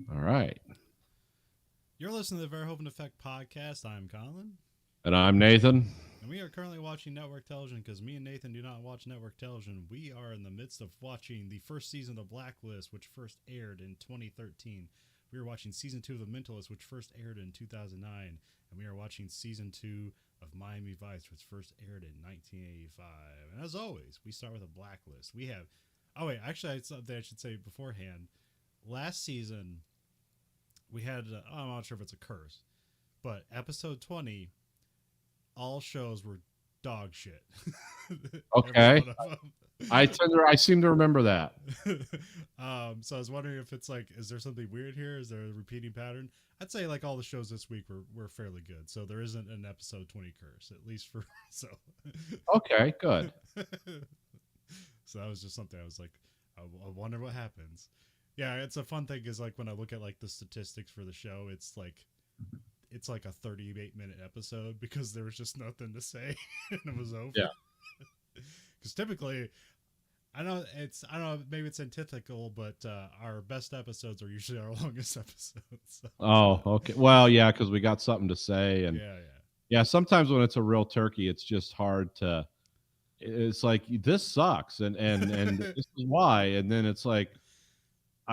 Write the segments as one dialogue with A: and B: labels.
A: All right.
B: You're listening to the Verhoeven Effect podcast. I'm Colin,
A: And I'm Nathan.
B: and we are currently watching network television because me and Nathan do not watch network television. We are in the midst of watching the first season of Blacklist, which first aired in 2013. We are watching season 2 of The Mentalist, which first aired in 2009, and we are watching season 2 of Miami Vice, which first aired in 1985. And as always, we start with a Blacklist. We have, oh wait, actually, it's something I should say beforehand. Last season, we had, I'm not sure if it's a curse, but episode 20, all shows were dog shit. Every
A: Okay.
B: one of them.
A: I seem to remember that.
B: So I was wondering if it's like, is there something weird here? Is there a repeating pattern? I'd say like all the shows this week were fairly good. So there isn't an episode 20 curse, at least for so.
A: Okay, good.
B: So that was just something I was like, I wonder what happens. Yeah, it's a fun thing is like when I look at like the statistics for the show, it's like a 38-minute episode because there was just nothing to say and it was over.
A: Yeah.
B: Because typically, I don't know maybe it's antithetical, but our best episodes are usually our longest episodes. So.
A: Oh, okay. Well, yeah, because we got something to say, and
B: Yeah,
A: yeah, sometimes when it's a real turkey, it's just hard to. It's like this sucks, and
B: yeah.
A: this is why, and then it's like,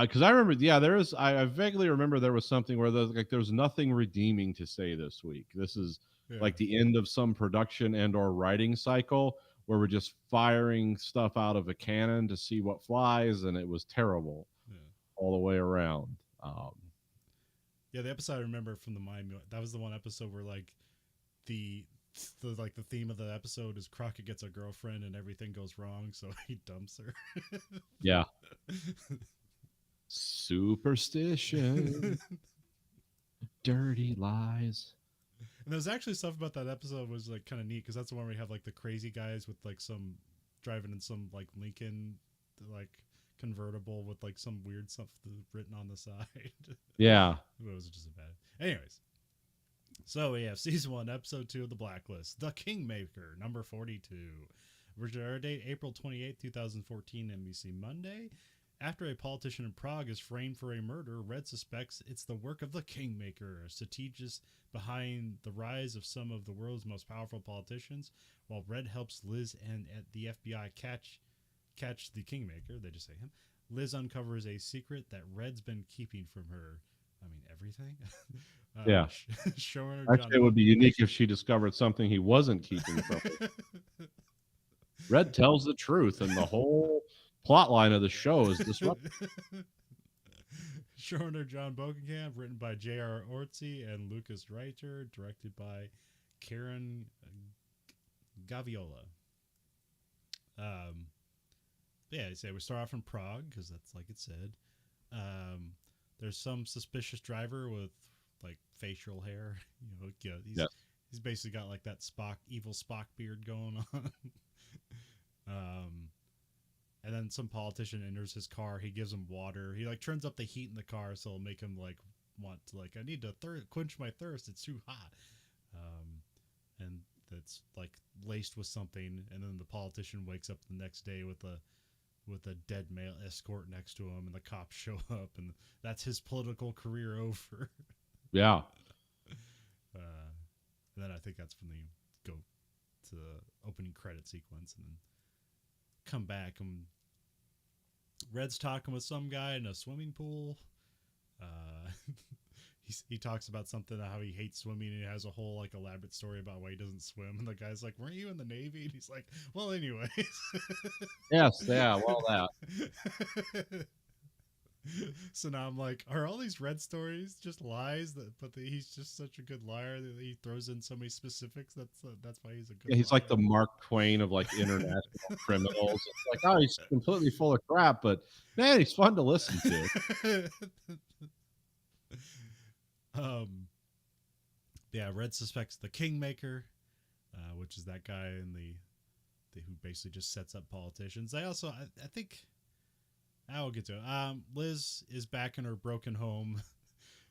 A: because I remember, yeah, there is. I vaguely remember there was something where there was nothing redeeming to say this week. This is
B: Yeah,
A: like the end of some production and or writing cycle where we're just firing stuff out of a cannon to see what flies, and it was terrible
B: yeah.
A: all the way around.
B: Yeah, the episode I remember from the Miami, that was the one episode where like the the theme of the episode is Crockett gets a girlfriend and everything goes wrong, so he dumps her.
A: Yeah, superstition,
B: And
A: dirty lies.
B: there's actually stuff about that episode was like kind of neat because that's the one where you have like the crazy guys with like some driving in some like Lincoln like convertible with like some weird stuff written on the side.
A: Yeah,
B: It was just a bad. Anyways, so we have season 1, episode 2 of the Blacklist, The Kingmaker, number 42. Original air date April 28th, 2014, NBC Monday. After a politician in Prague is framed for a murder, Red suspects it's the work of the Kingmaker, a strategist behind the rise of some of the world's most powerful politicians, while Red helps Liz and at the FBI catch the Kingmaker, they just say him. Liz uncovers a secret that Red's been keeping from her. I mean, everything.
A: yeah.
B: Showing her
A: Actually, it would be unique if she discovered something he wasn't keeping from her. Red tells the truth, and the whole plot line of the show is disrupted.
B: Showrunner John Bokenkamp, written by J.R. Ortsey and Lucas Reiter, directed by Karen Gaviola. Um, yeah, say we start off in Prague because that's like it said. Um, there's some suspicious driver with like facial hair.
A: Yes.
B: He's basically got like that evil Spock beard going on. um, and then some politician enters his car. He gives him water. He like turns up the heat in the car, so it'll make him like want to like I need to quench my thirst. It's too hot. Um, and that's like laced with something. And then the politician wakes up the next day with a dead male escort next to him, and the cops show up, and that's his political career over.
A: Yeah.
B: And then I think that's when they go to the opening credit sequence, and then come back and Red's talking with some guy in a swimming pool. Uh, he talks about something how he hates swimming, and he has a whole like elaborate story about why he doesn't swim. And the guy's like, "Weren't you in the Navy?" And he's like, "Well, anyways."
A: Yes. Yeah. Well, that.
B: So now I'm like, are all these Red stories just lies? He's just such a good liar that he throws in so many specifics. That's why he's a good
A: Yeah, he's like the
B: liar.
A: Mark Twain of like international criminals. It's like, oh, he's completely full of crap, but man, he's fun to listen to.
B: um, yeah, Red suspects the Kingmaker, which is that guy in the who basically just sets up politicians. They also, I think, I'll get to it. Liz is back in her broken home.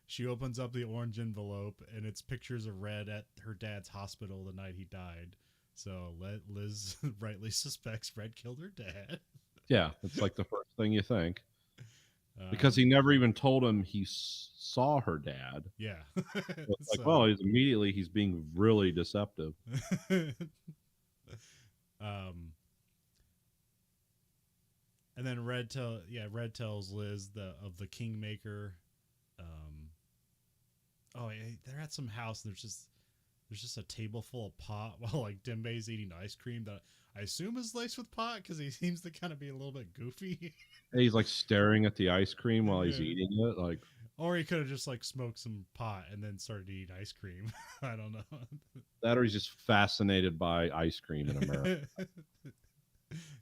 B: She opens up the orange envelope, and it's pictures of Red at her dad's hospital the night he died. So Liz rightly suspects Red killed her dad.
A: Yeah, it's like the first thing you think. Because he never even told him he saw her dad.
B: Yeah.
A: So it's like,
B: So,
A: well, he's being really deceptive.
B: um, and then Red tells Liz of the Kingmaker. They're at some house and there's just a table full of pot while like Dembe's eating ice cream that I assume is laced with pot because he seems to kind of be a little bit goofy.
A: And he's like staring at the ice cream while he's
B: Yeah.
A: eating it. Like,
B: Or he could have just like smoked some pot and then started eating ice cream. I don't know.
A: that, or he's just fascinated by ice cream in America.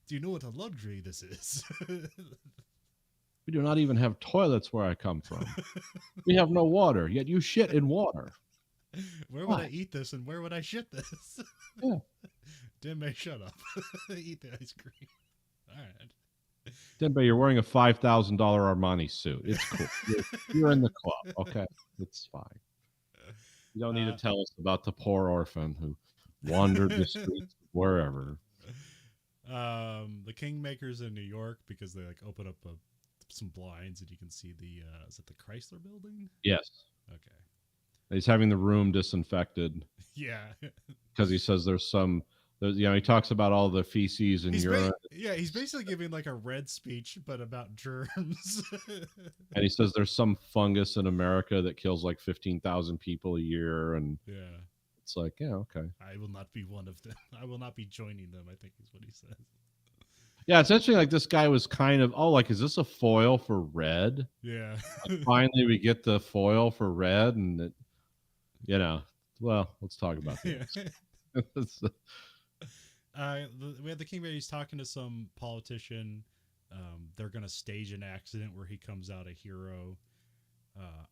B: Do you know what a luxury this is?
A: We do not even have toilets where I come from. We have no water, yet you shit in water.
B: Where would I eat this and where would I shit this?
A: Yeah.
B: Dembe, shut up. Eat the ice cream. All right.
A: Dembe, you're wearing a $5,000 Armani suit. It's cool. You're in the club. Okay. It's fine. You don't need to tell us about the poor orphan who wandered the streets wherever.
B: The Kingmaker's in New York because they like open up some blinds and you can see the is it the Chrysler building?
A: Yes.
B: Okay.
A: He's having the room disinfected.
B: Yeah.
A: Because he says he talks about all the feces and urine.
B: He's basically giving like a Red speech, but about germs.
A: And he says there's some fungus in America that kills like 15,000 people a year. And
B: yeah,
A: it's like, yeah, okay.
B: I will not be one of them. I will not be joining them, I think is what he says.
A: Yeah, it's interesting. Like this guy was kind of, is this a foil for Red?
B: Yeah.
A: Like, finally, we get the foil for Red, and let's talk about this.
B: We had the Kingmaker. He's talking to some politician. They're gonna stage an accident where he comes out a hero.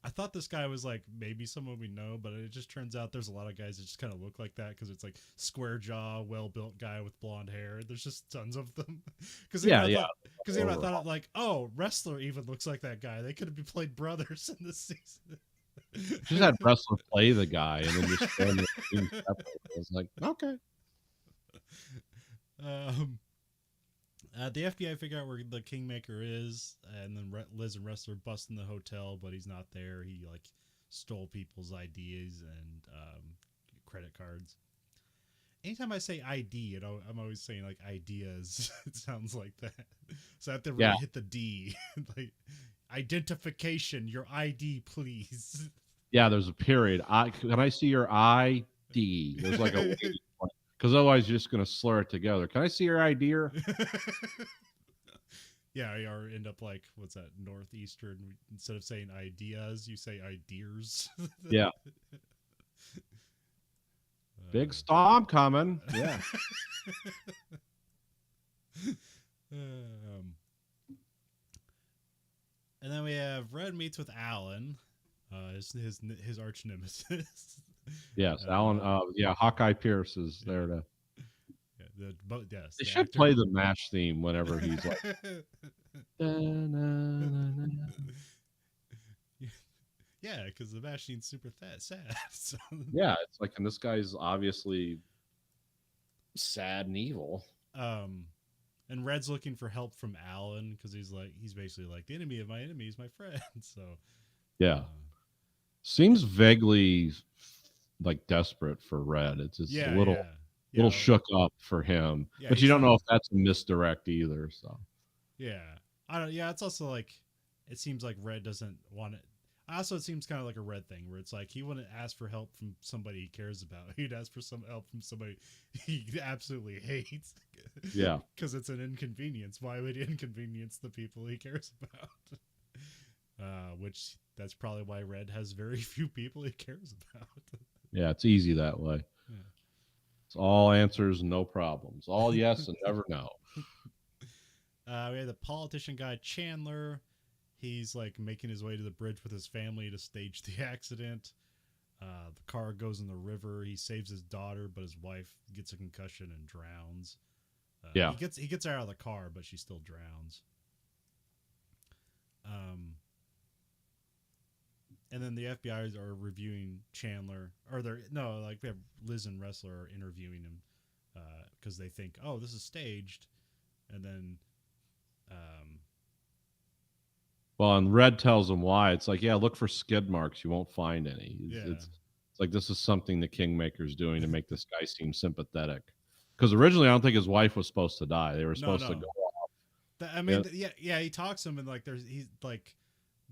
B: I thought this guy was like maybe someone we know, but it just turns out there's a lot of guys that just kind of look like that because it's like square jaw, well built guy with blonde hair. There's just tons of them. Because I thought like, oh, wrestler even looks like that guy. They could have played brothers in this season.
A: Just had wrestler play the guy and then just film it separately. I was like, okay.
B: The FBI figure out where the Kingmaker is, and then Liz and Wrestler bust in the hotel, but he's not there. He like stole people's IDs and credit cards. Anytime I say ID, I'm always saying like ideas. It sounds like that, so I have to really hit the D. Like identification, your ID, please.
A: Yeah, there's a period. Can I see your ID? There's like a because otherwise you're just going to slur it together. Can I see your ID?
B: Yeah, or end up like, what's that, Northeastern? Instead of saying ideas, you say ideas.
A: Yeah. Big storm coming. Yeah.
B: And then we have Red meets with Alan, his arch nemesis.
A: Yes, Alan. Hawkeye Pierce is there to.
B: Yes,
A: they should play the MASH theme whenever he's like.
B: Yeah, because the MASH scene's super sad. So.
A: Yeah, it's like, and this guy's obviously sad and evil.
B: And Red's looking for help from Alan because he's basically like, the enemy of my enemy is my friend. So.
A: Yeah. Seems vaguely like desperate for Red. It's just a little shook up for him, but you don't know if that's a misdirect either. So
B: it's also like it seems like Red doesn't want it. Also, it seems kind of like a Red thing where it's like he wouldn't ask for help from somebody he cares about. He'd ask for some help from somebody he absolutely hates.
A: Yeah,
B: because it's an inconvenience. Why would he inconvenience the people he cares about? Which that's probably why Red has very few people he cares about.
A: Yeah, it's easy that way. Yeah. It's all answers, no problems. All yes and never no.
B: We have the politician guy, Chandler. He's like making his way to the bridge with his family to stage the accident. The car goes in the river. He saves his daughter, but his wife gets a concussion and drowns. He gets her out of the car, but she still drowns. And then the FBI are reviewing Chandler, we have Liz and Wrestler are interviewing him because they think, oh, this is staged, and then,
A: Well, and Red tells him why. It's like, yeah, look for skid marks. You won't find any.
B: Yeah.
A: It's like this is something the Kingmaker's doing to make this guy seem sympathetic. Because originally, I don't think his wife was supposed to die. They were
B: No,
A: supposed to
B: no.
A: go.
B: I mean, yeah. He talks to him and like he's like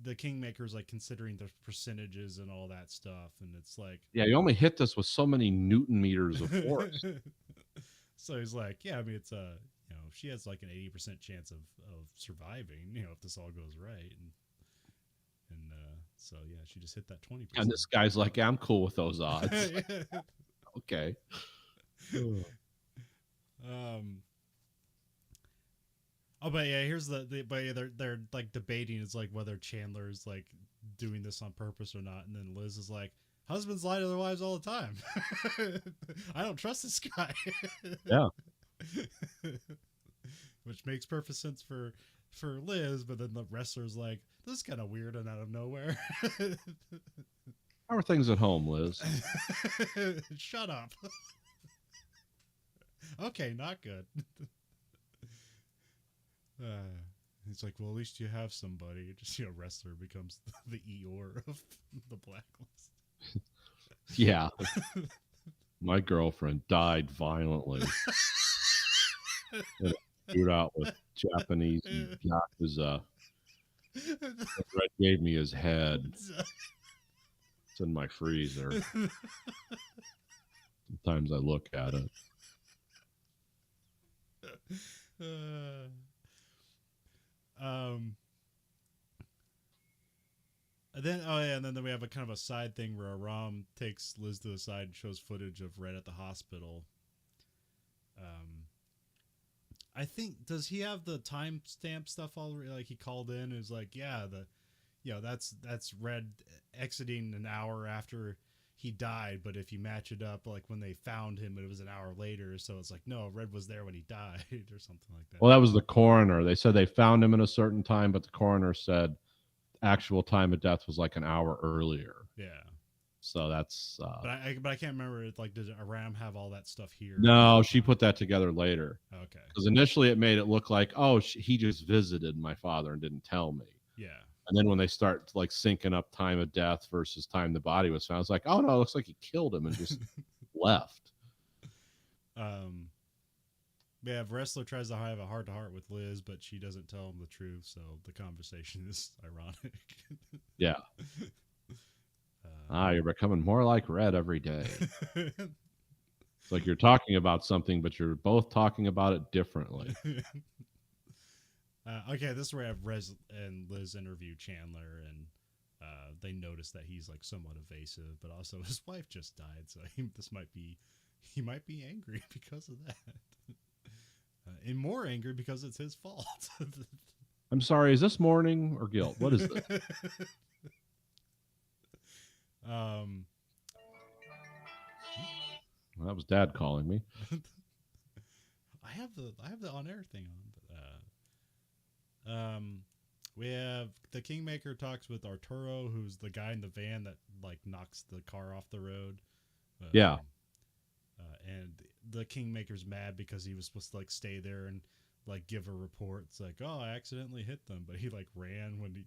B: the Kingmaker's like considering the percentages and all that stuff, and it's like
A: Yeah, you only hit this with so many Newton meters of force.
B: So he's like, yeah, I mean, it's she has like an 80% chance of surviving, if this all goes right, and so yeah, she just hit that 20%.
A: And this guy's like, yeah, I'm cool with those odds. Okay.
B: Oh, but yeah, here's but yeah, they're like debating is like whether Chandler's like doing this on purpose or not, and then Liz is like, husbands lie to their wives all the time. I don't trust this guy.
A: Yeah.
B: Which makes perfect sense for Liz, but then the wrestler's like, this is kind of weird and out of nowhere.
A: How are things at home, Liz?
B: Shut up. Okay, not good. He's like, well, at least you have somebody. Just wrestler becomes the Eeyore of the Blacklist.
A: Yeah. My girlfriend died violently. Shootout with Japanese Yakuza. Red gave me his head. It's in my freezer. Sometimes I look at it.
B: And then we have a kind of a side thing where Aram takes Liz to the side and shows footage of Red at the hospital. I think, does he have the timestamp stuff already? Like he called in and was like, yeah, that's Red exiting an hour after he died, but if you match it up, like when they found him, it was an hour later. So it's like, no, Red was there when he died or something like that.
A: Well, that was the coroner. They said they found him in a certain time, but the coroner said actual time of death was like an hour earlier.
B: Yeah.
A: So that's.
B: But I can't remember. Like, did Aram have all that stuff here?
A: No, she put that together later.
B: Okay.
A: Because initially it made it look like, oh, he just visited my father and didn't tell me.
B: Yeah.
A: And then when they start like syncing up time of death versus time the body was found, it's like, oh no, it looks like he killed him and just left.
B: Yeah, wrestler tries to have a heart-to-heart with Liz, but she doesn't tell him the truth, so the conversation is ironic.
A: Yeah. You're becoming more like Red every day. It's like you're talking about something, but you're both talking about it differently.
B: Okay, this is where I have Rez and Liz interview Chandler, and they notice that he's like somewhat evasive, but also his wife just died, so he might be angry because of that. And more angry because it's his fault.
A: I'm sorry, is this mourning or guilt? What is this? Well, that was Dad calling me.
B: I have the on-air thing on, but we have the Kingmaker talks with Arturo, who's the guy in the van that like knocks the car off the road.
A: Yeah.
B: And the Kingmaker's mad because he was supposed to like stay there and like give a report. It's like, oh, I accidentally hit them, but he like ran when he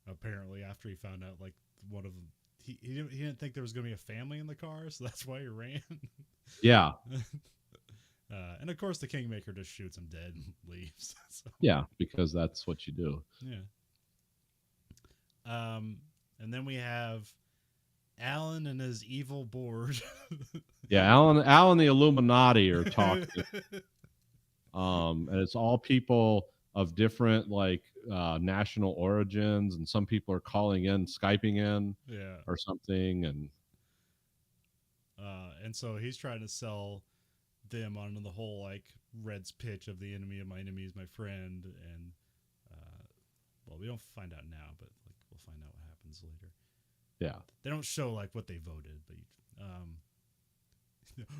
B: apparently after he found out like one of them. He didn't think there was going to be a family in the car, so that's why he ran.
A: Yeah.
B: And of course, the Kingmaker just shoots him dead and leaves. So.
A: Yeah, because that's what you do.
B: Yeah. And then we have Alan and his evil board.
A: Yeah, Alan the Illuminati are talking. And it's all people of different like national origins, and some people are calling in, Skyping in,
B: Yeah,
A: or something,
B: and so he's trying to sell them on the whole like Red's pitch of the enemy of my enemy is my friend, and well, we don't find out now, but like we'll find out what happens later.
A: Yeah,
B: they don't show like what they voted, but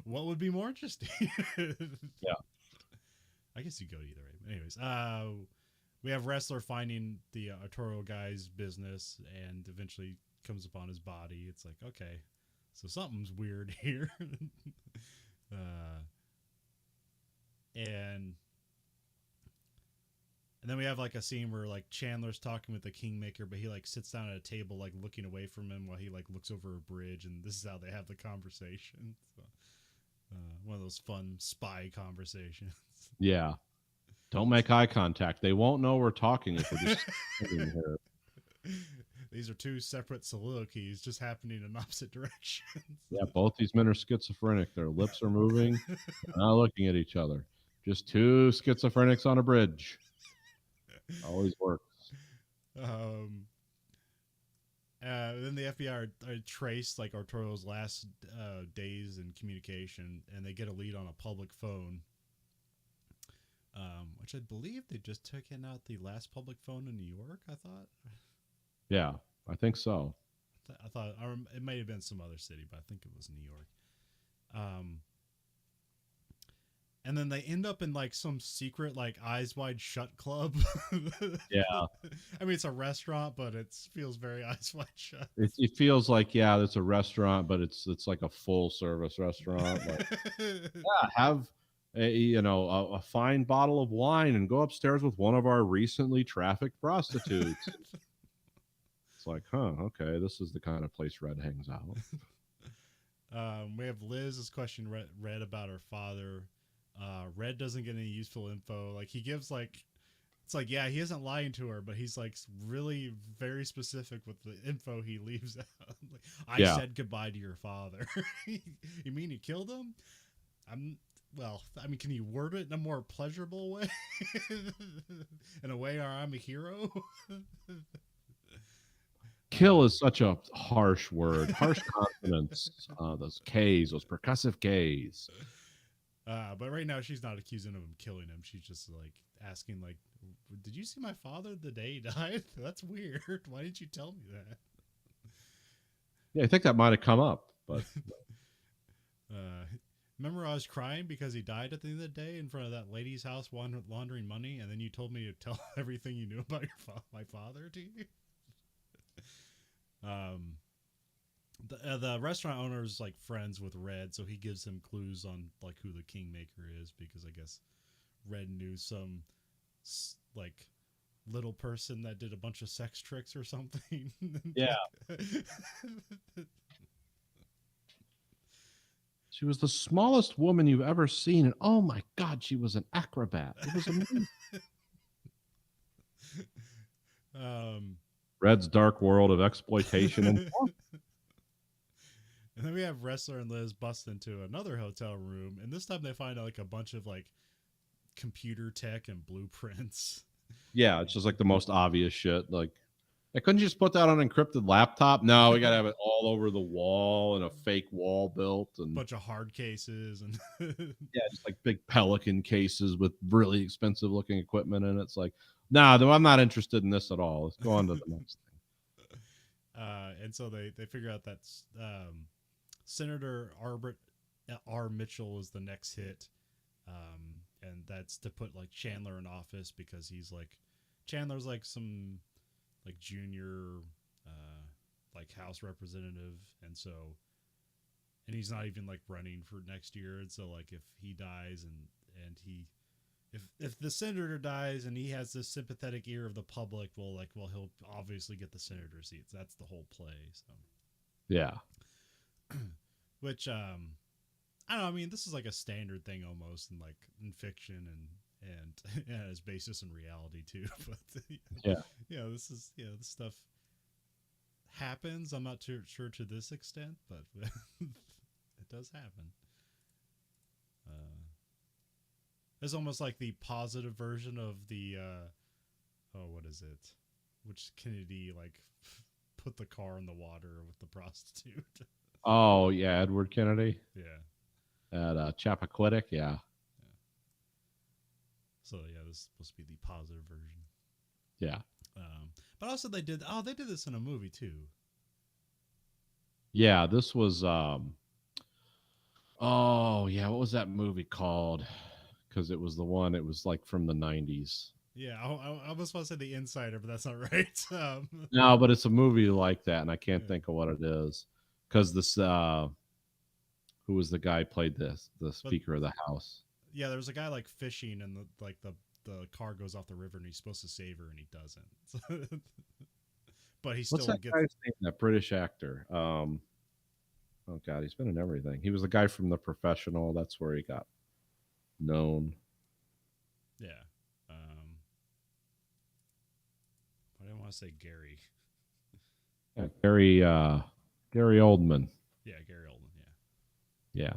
B: what would be more interesting?
A: Yeah,
B: I guess you go either way. Anyways, we have wrestler finding the Arturo guy's business and eventually comes upon his body. It's like, okay, so something's weird here. And And then we have like a scene where like Chandler's talking with the Kingmaker, but he like sits down at a table like looking away from him while he like looks over a bridge, and this is how they have the conversation. So, one of those fun spy conversations.
A: Yeah. Don't make eye contact. They won't know we're talking if we're just sitting here.
B: These are two separate soliloquies just happening in opposite directions.
A: Yeah, both these men are schizophrenic. Their lips are moving, they're not looking at each other. Just two schizophrenics on a bridge. Always works.
B: Then the FBI are traced like Arturo's last days in communication, and they get a lead on a public phone, which I believe they just taken out the last public phone in New York. I thought.
A: Yeah, I think so.
B: I thought it might have been some other city, but I think it was New York. And then they end up in like some secret like Eyes Wide Shut club.
A: Yeah.
B: I mean, it's a restaurant, but it feels very Eyes Wide Shut.
A: It feels like, yeah, it's a restaurant, but it's like a full service restaurant. Like, yeah, have a fine bottle of wine and go upstairs with one of our recently trafficked prostitutes. It's like, okay, this is the kind of place Red hangs out.
B: We have Liz is questioning Red about her father. Red doesn't get any useful info. Like he gives like, it's like, yeah, he isn't lying to her, but he's like really very specific with the info he leaves out. Like, I said goodbye to your father. You mean you killed him? Well, I mean, can you word it in a more pleasurable way? In a way where I'm a hero?
A: Kill is such a harsh word. Harsh consonants. Those K's, those percussive K's.
B: But right now she's not accusing him of killing him. She's just like asking, like, "Did you see my father the day he died? That's weird. Why didn't you tell me that?"
A: Yeah, I think that might have come up, but
B: remember I was crying because he died at the end of the day in front of that lady's house laundering money, and then you told me to tell everything you knew about my father to you. The restaurant owner is like friends with Red, so he gives him clues on like who the Kingmaker is, because I guess Red knew some like little person that did a bunch of sex tricks or something.
A: Yeah. She was the smallest woman you've ever seen, and oh my God, she was an acrobat. It was amazing. Red's dark world of exploitation and
B: And then we have Wrestler and Liz bust into another hotel room, and this time they find like a bunch of like computer tech and blueprints.
A: Yeah, it's just like the most obvious shit. Like, couldn't you just put that on an encrypted laptop? No, we gotta have it all over the wall and a fake wall built and
B: a bunch of hard cases and
A: yeah, just like big Pelican cases with really expensive looking equipment in it. It's like, nah, I'm not interested in this at all. Let's go on to the next thing.
B: And so they figure out that Senator R. Mitchell is the next hit, and that's to put like Chandler in office, because he's like Chandler's like some like junior like House representative, and he's not even like running for next year, and so like if he dies and he if the senator dies and he has this sympathetic ear of the public, well he'll obviously get the senator seats. That's the whole play. So
A: yeah.
B: Which I don't know, I mean, this is like a standard thing almost in fiction and it has basis in reality too. But this stuff happens. I'm not too sure to this extent, but it does happen. It's almost like the positive version of the what is it? Which Kennedy like put the car in the water with the prostitute.
A: Oh yeah, Edward Kennedy.
B: Yeah.
A: At Chappaquiddick, yeah.
B: So yeah, this is supposed to be the positive version.
A: Yeah.
B: But also they did this in a movie too.
A: Yeah, this was what was that movie called? Because it was like from the 90s.
B: Yeah, I almost want to say The Insider, but that's not right.
A: No, but it's a movie like that, and I can't think of what it is. Because this, who was the guy who played the Speaker of the House?
B: Yeah, there was a guy like fishing, and the the car goes off the river and he's supposed to save her and he doesn't. But he
A: What's
B: still
A: that
B: gets.
A: guy's name? That British actor. Oh God, he's been in everything. He was the guy from The Professional. That's where he got known.
B: Yeah. I didn't want to say Gary.
A: Yeah, Gary Oldman.
B: Yeah, Gary Oldman.
A: Yeah.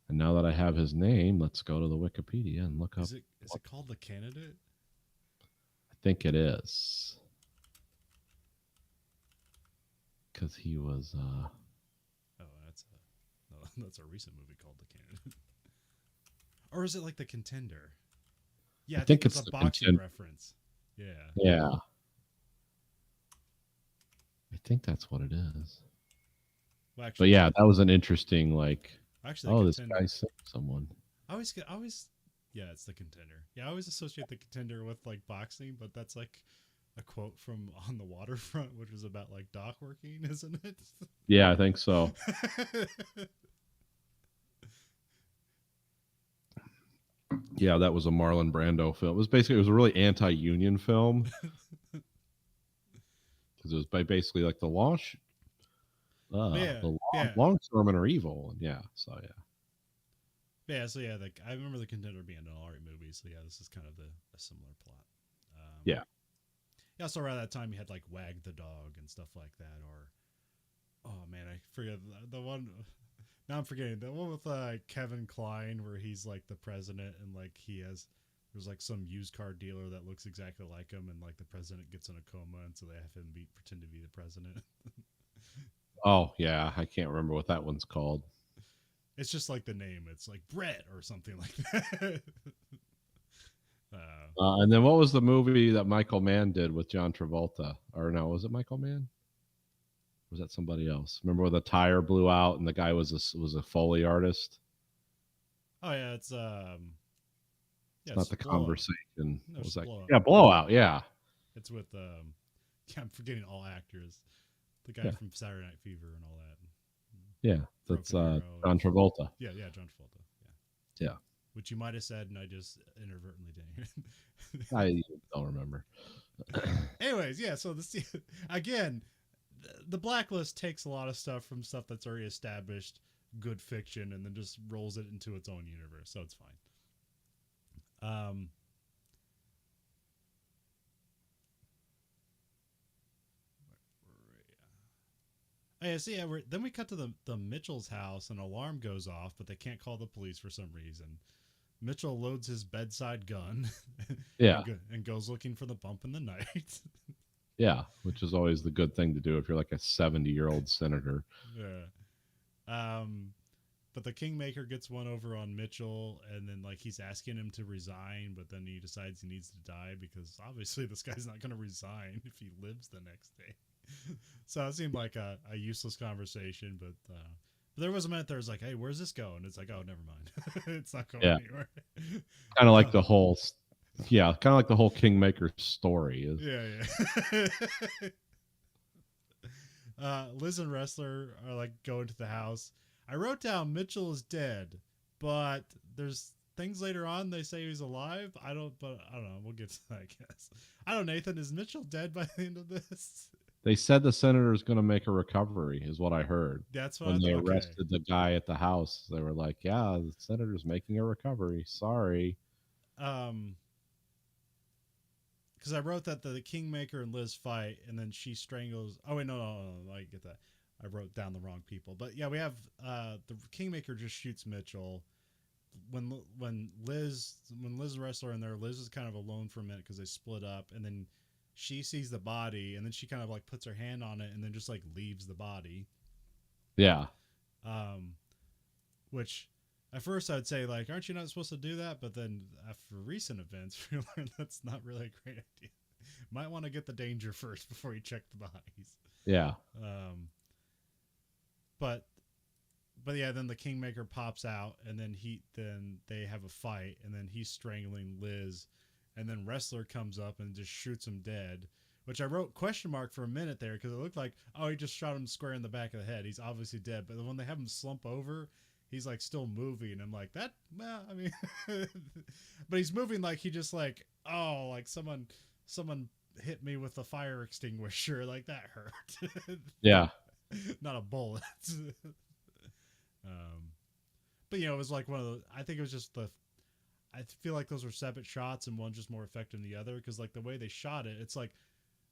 A: And now that I have his name, let's go to the Wikipedia and look up.
B: Is it called The Candidate?
A: I think it is. Because he was.
B: Oh, that's a recent movie called The Candidate. Or is it like The Contender? Yeah, I think it's a boxing reference. Yeah.
A: Yeah. I think that's what it is.
B: Well, actually,
A: but yeah, that was an interesting, like,
B: actually,
A: this guy's sick someone.
B: I always, yeah, it's The Contender. Yeah, I always associate The Contender with like boxing, but that's like a quote from On the Waterfront, which is about like dock working, isn't it?
A: Yeah, I think so. Yeah, that was a Marlon Brando film. It was a really anti-union film because it was basically like the longshoremen are evil. And yeah, so yeah.
B: Yeah, so yeah, I remember The Contender being an alright movie. So yeah, this is kind of a similar plot.
A: Yeah.
B: Yeah, so around that time you had like Wag the Dog and stuff like that, or oh man, I forget the one. Now I'm forgetting the one with Kevin Kline where he's like the president and like there's like some used car dealer that looks exactly like him and like the president gets in a coma and so they have him pretend to be the president.
A: Oh yeah, I can't remember what that one's called.
B: It's just like the name. It's like Brett or something like that.
A: And then what was the movie that Michael Mann did with John Travolta? Or no, was it Michael Mann? Was that somebody else? Remember when the tire blew out and the guy was a Foley artist?
B: Oh yeah, it's
A: it's not the
B: Blowout.
A: Conversation.
B: No,
A: was that?
B: Blowout.
A: Yeah, Blowout. Yeah.
B: It's with yeah, I'm forgetting all actors. The guy from Saturday Night Fever and all that.
A: Yeah, that's John Travolta.
B: Yeah, John Travolta.
A: Yeah.
B: Which you might have said, and I just inadvertently did.
A: I don't remember.
B: Anyways, yeah. So again, the Blacklist takes a lot of stuff from stuff that's already established, good fiction, and then just rolls it into its own universe. So it's fine. Yeah, so yeah, then we cut to the Mitchell's house. An alarm goes off, but they can't call the police for some reason. Mitchell loads his bedside gun, and goes looking for the bump in the night.
A: Yeah, which is always the good thing to do if you're like a 70-year-old senator.
B: Yeah. But the Kingmaker gets one over on Mitchell, and then like he's asking him to resign, but then he decides he needs to die because obviously this guy's not going to resign if he lives the next day. So it seemed like a useless conversation, but there was a minute there was like, hey, where's this going? And it's like, oh, never mind. It's not going anywhere.
A: Kind of like the whole Kingmaker story.
B: Yeah. Liz and Wrestler are like going to the house. I wrote down Mitchell is dead, but there's things later on they say he's alive. I don't know. We'll get to that, I guess. I don't know, Nathan, is Mitchell dead by the end of this?
A: They said the senator's going to make a recovery, is what I heard.
B: That's what
A: when they arrested the guy at the house. They were like, "Yeah, the senator's making a recovery. Sorry."
B: Because I wrote that the Kingmaker and Liz fight, and then she strangles. Oh wait, no, I get that. I wrote down the wrong people, but yeah, we have the Kingmaker just shoots Mitchell. When Liz and Wrestler are in there, Liz is kind of alone for a minute because they split up, and then she sees the body, and then she kind of like puts her hand on it, and then just like leaves the body.
A: Yeah.
B: Which at first I'd say like, aren't you not supposed to do that? But then after recent events, we learned that's not really a great idea. Might want to get the danger first before you check the bodies.
A: Yeah.
B: But yeah, then the Kingmaker pops out, and then they have a fight, and then he's strangling Liz. And then Wrestler comes up and just shoots him dead, which I wrote question mark for a minute there because it looked like, oh, he just shot him square in the back of the head. He's obviously dead. But when they have him slump over, he's like still moving. I'm like that. Well, I mean, but he's moving like he just like oh like someone hit me with a fire extinguisher like that hurt.
A: Yeah.
B: Not a bullet. um, but you know, it was like one of the. I think it was just the. I feel like those were separate shots, and one just more effective than the other because like the way they shot it, it's like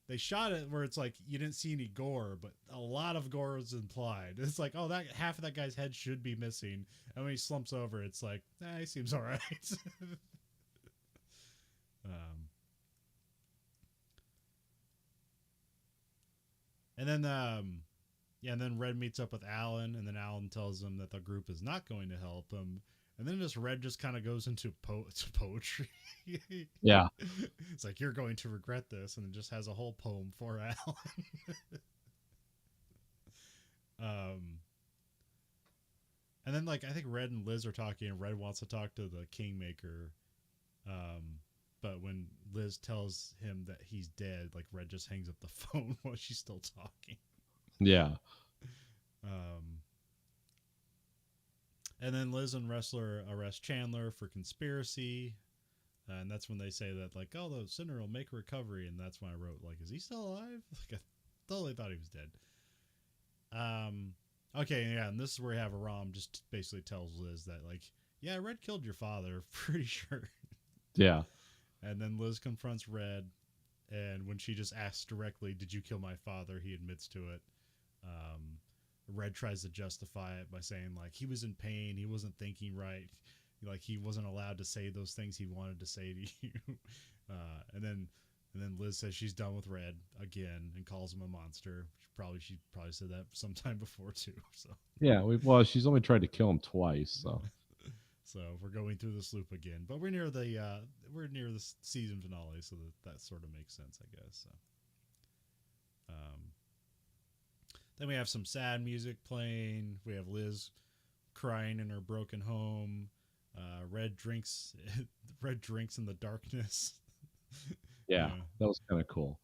B: they shot it where it's like you didn't see any gore, but a lot of gore was implied. It's like, oh, that half of that guy's head should be missing, and when he slumps over, it's like, he seems all right. um, and then, yeah, and then Red meets up with Alan, and then Alan tells him that the group is not going to help him. And then this Red just kind of goes into poetry.
A: Yeah.
B: It's like, you're going to regret this. And it just has a whole poem for Alan. And then, like, I think Red and Liz are talking, and Red wants to talk to the Kingmaker. But when Liz tells him that he's dead, like, Red just hangs up the phone while she's still talking.
A: Yeah.
B: And then Liz and Wrestler arrest Chandler for conspiracy. And that's when they say that, like, oh, the sinner will make a recovery. And that's when I wrote, like, is he still alive? Like, I totally thought he was dead. Okay, yeah, and this is where we have Aram just basically tells Liz that, like, yeah, Red killed your father, pretty sure.
A: Yeah.
B: And then Liz confronts Red, and when she just asks directly, did you kill my father, he admits to it. Red tries to justify it by saying, like, he was in pain, he wasn't thinking right, like, he wasn't allowed to say those things he wanted to say to you. And then Liz says she's done with Red again and calls him a monster. She probably said that sometime before too. So
A: yeah, well, she's only tried to kill him twice, so.
B: So we're going through this loop again, but we're near the season finale, so that sort of makes sense, I guess. So, then we have some sad music playing. We have Liz crying in her broken home. Red drinks in the darkness.
A: Yeah, that was kind of cool.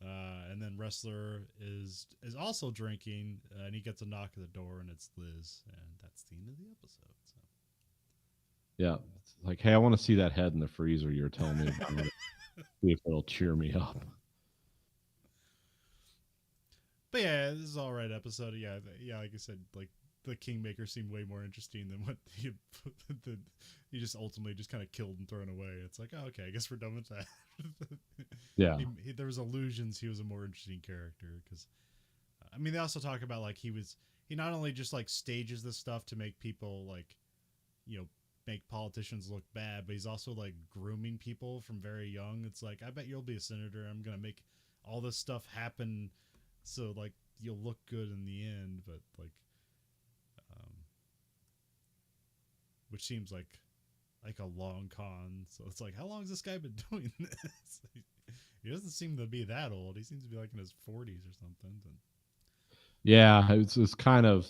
B: And then Wrestler is also drinking, and he gets a knock at the door, and it's Liz, and that's the end of the episode. So.
A: Yeah, it's like, hey, I want to see that head in the freezer you're telling me about. See if it'll cheer me up.
B: But yeah, this is all right episode. Yeah, like I said, like the Kingmaker seemed way more interesting than what he just ultimately just kind of killed and thrown away. It's like, oh, okay, I guess we're done with that.
A: Yeah,
B: there was illusions. He was a more interesting character because, I mean, they also talk about like he not only just like stages this stuff to make people like, you know, make politicians look bad, but he's also like grooming people from very young. It's like, I bet you'll be a senator. I'm gonna make all this stuff happen. So like you'll look good in the end, but like, which seems like a long con. So it's like, how long has this guy been doing this? He doesn't seem to be that old. He seems to be like in his 40s or something.
A: Yeah, it was kind of.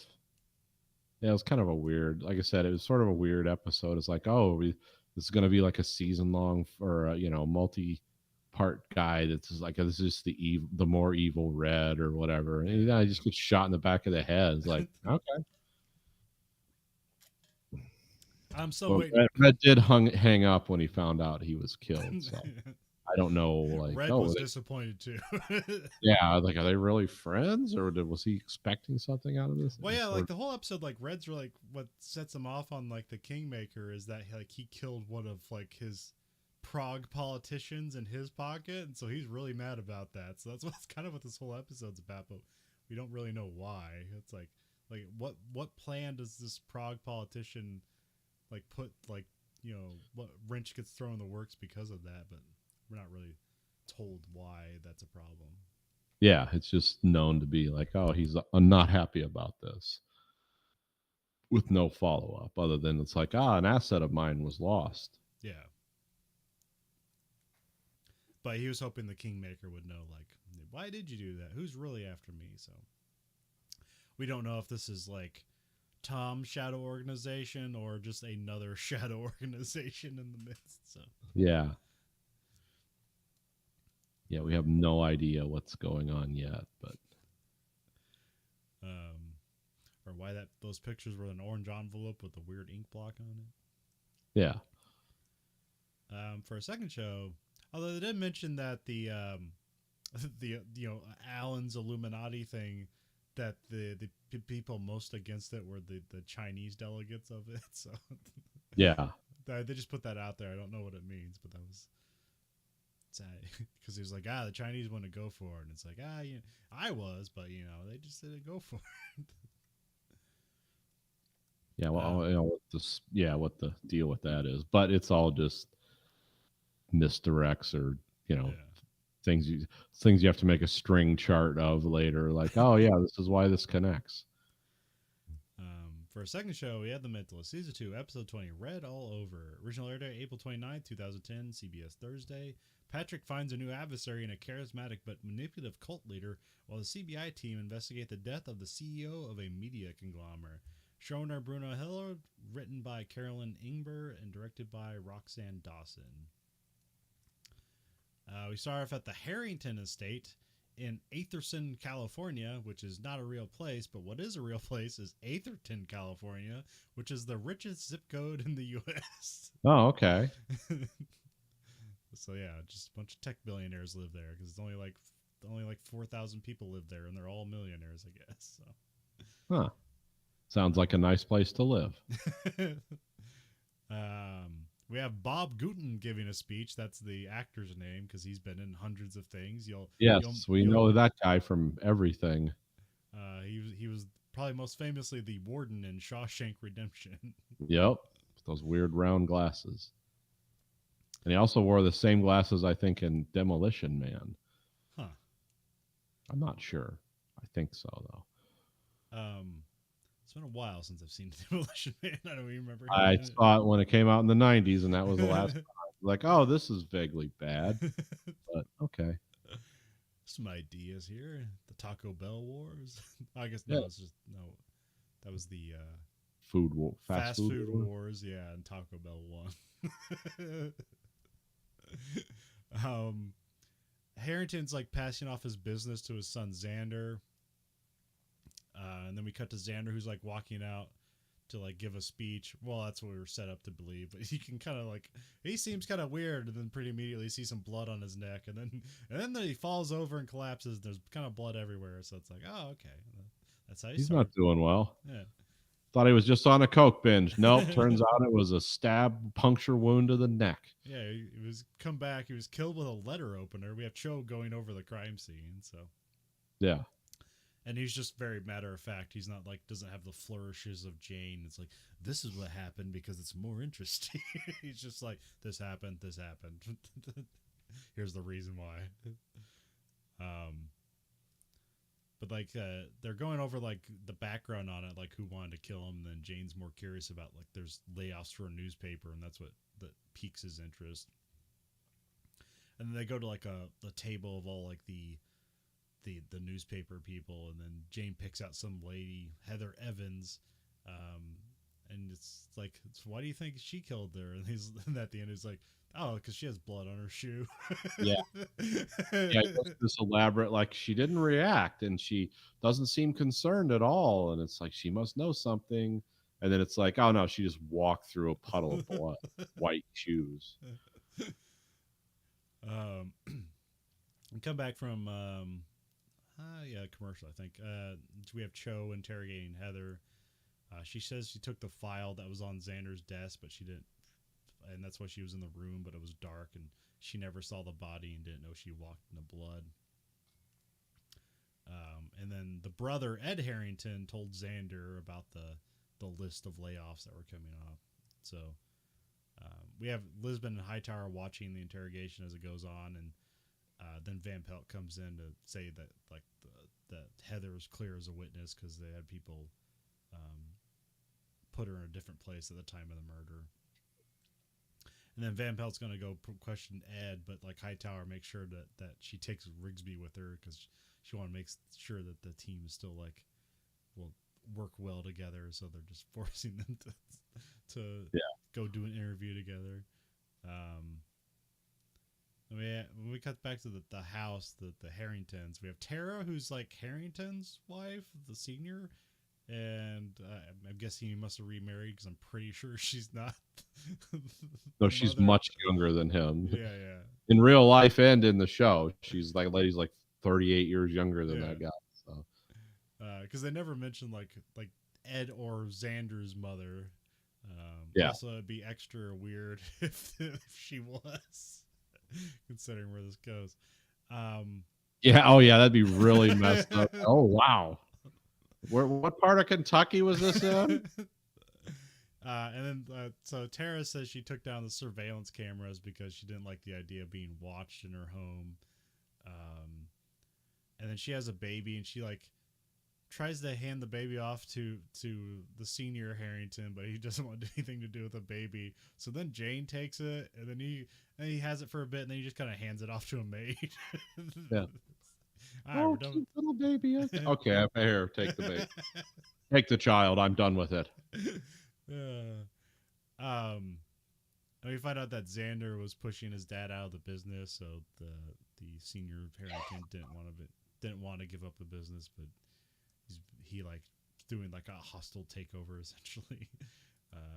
A: Yeah, it was kind of a weird. Like I said, it was sort of a weird episode. It's like, oh, this is going to be like a season long or multi-part guy. That's just like, this is the more evil Red or whatever. And I just get shot in the back of the head. It's like, okay.
B: I'm so waiting.
A: Red did hang up when he found out he was killed. So I don't know. Like,
B: Red was disappointed too.
A: Yeah, like, are they really friends, or was he expecting something out of this?
B: Well, yeah, like the whole episode, like Red's really, like, what sets him off on like the Kingmaker is that like he killed one of like his Prague politicians in his pocket, and so he's really mad about that. So that's kind of what this whole episode's about, but we don't really know why. It's like what plan does this Prague politician like put, like, you know, what wrench gets thrown in the works because of that, but we're not really told why that's a problem.
A: Yeah, it's just known to be like, oh, he's not happy about this, with no follow-up other than it's like, an asset of mine was lost.
B: Yeah. But he was hoping the Kingmaker would know, like, why did you do that? Who's really after me? So we don't know if this is like Tom's shadow organization or just another shadow organization in the midst. So
A: yeah, we have no idea what's going on yet. But
B: or why those pictures were an orange envelope with a weird ink block on it.
A: Yeah.
B: For a second show, although they did mention that the the Allen's Illuminati thing, that the people most against it were the Chinese delegates of it. So
A: Yeah.
B: they just put that out there. I don't know what it means, but that was sad because he was like, the Chinese want to go for it, and it's like, I was, but they just didn't go for it.
A: Yeah. Well, what the deal with that is, but it's all just misdirects or
B: Yeah.
A: things you have to make a string chart of later. Like, oh yeah, this is why this connects.
B: For a second show, we had The Mentalist, Season 2, Episode 20, Red All Over. Original air date, April 29, 2010, CBS Thursday. Patrick finds a new adversary in a charismatic but manipulative cult leader while the CBI team investigate the death of the CEO of a media conglomerate. Showrunner Bruno Hillard, written by Carolyn Ingber, and directed by Roxanne Dawson. We start off at the Harrington Estate in Atherton, California, which is not a real place, but what is a real place is Atherton, California, which is the richest zip code in the U.S.
A: Oh, okay.
B: So yeah, just a bunch of tech billionaires live there because it's only like 4,000 people live there, and they're all millionaires, I guess. So.
A: Huh. Sounds like a nice place to live.
B: We have Bob Gooten giving a speech. That's the actor's name because he's been in hundreds of things.
A: We know that guy from everything.
B: He was probably most famously the warden in Shawshank Redemption.
A: Yep, those weird round glasses. And he also wore the same glasses, I think, in Demolition Man.
B: Huh.
A: I'm not sure. I think so, though.
B: It's been a while since I've seen Demolition Man. I don't even remember.
A: I saw it when it came out in the 90s, and that was the last time. Like, oh, this is vaguely bad. But okay.
B: Some ideas here. The Taco Bell Wars. I guess no, it's just no. That was the fast food wars. Yeah, and Taco Bell won. Harrington's like passing off his business to his son Xander. And then we cut to Xander, who's like walking out to like give a speech. Well, that's what we were set up to believe, but he can kind of like, he seems kind of weird, and then pretty immediately see some blood on his neck, and then he falls over and collapses. And there's kind of blood everywhere, so it's like, oh, okay, that's how
A: he's not doing well.
B: Yeah.
A: Thought he was just on a coke binge. Nope, turns out it was a stab puncture wound to the neck.
B: Yeah, he was come back. He was killed with a letter opener. We have Cho going over the crime scene, so
A: yeah.
B: And he's just very matter of fact. He's not like, doesn't have the flourishes of Jane. It's like, this is what happened because it's more interesting. He's just like, this happened. Here's the reason why. But like, they're going over like the background on it, like who wanted to kill him. And then Jane's more curious about like, there's layoffs for a newspaper, and that's what that piques his interest. And then they go to like a table of all like the newspaper people, and then Jane picks out some lady, Heather Evans, and it's like, why do you think she killed her? And at the end he's like, oh, because she has blood on her shoe.
A: Yeah. This elaborate, like, she didn't react and she doesn't seem concerned at all, and it's like she must know something, and then it's like, oh no, she just walked through a puddle of blood. White shoes.
B: And come back from commercial, I think. We have Cho interrogating Heather. She says she took the file that was on Xander's desk, but she didn't, and that's why she was in the room, but it was dark, and she never saw the body and didn't know she walked in the blood. And then the brother, Ed Harrington, told Xander about the list of layoffs that were coming up. So we have Lisbon and Hightower watching the interrogation as it goes on, and then Van Pelt comes in to say that like that Heather was clear as a witness because they had people put her in a different place at the time of the murder. And then Van Pelt's going to go question Ed, but like Hightower makes sure that she takes Rigsby with her because she want to make sure that the team is still like will work well together. So they're just forcing them to go do an interview together. When we cut back to the house, the Harringtons, we have Tara, who's like Harrington's wife, the senior, and I'm guessing he must have remarried because I'm pretty sure she's not.
A: No,
B: the
A: she's
B: mother.
A: much younger than him
B: Yeah, yeah,
A: in real life and in the show. She's like lady's like 38 years younger than
B: yeah.
A: that guy. So
B: Because they never mentioned like Ed or Xander's mother.
A: yeah,
B: Also, it'd be extra weird if she was, considering where this goes. Um,
A: yeah. Oh yeah, that'd be really messed up. Oh wow, what part of Kentucky was this in?
B: and then, so Tara says she took down the surveillance cameras because she didn't like the idea of being watched in her home. Um, and then she has a baby, and she like tries to hand the baby off to the senior Harrington, but he doesn't want anything to do with the baby. So then Jane takes it, and then he has it for a bit, and then he just kind of hands it off to a maid.
A: Yeah.
B: All right, we're
A: Oh,
B: done.
A: cute little baby. Okay, here, take the baby. Take the child. I'm done with it.
B: And we find out that Xander was pushing his dad out of the business, so the senior Harrington didn't want to give up the business, but he like doing like a hostile takeover essentially.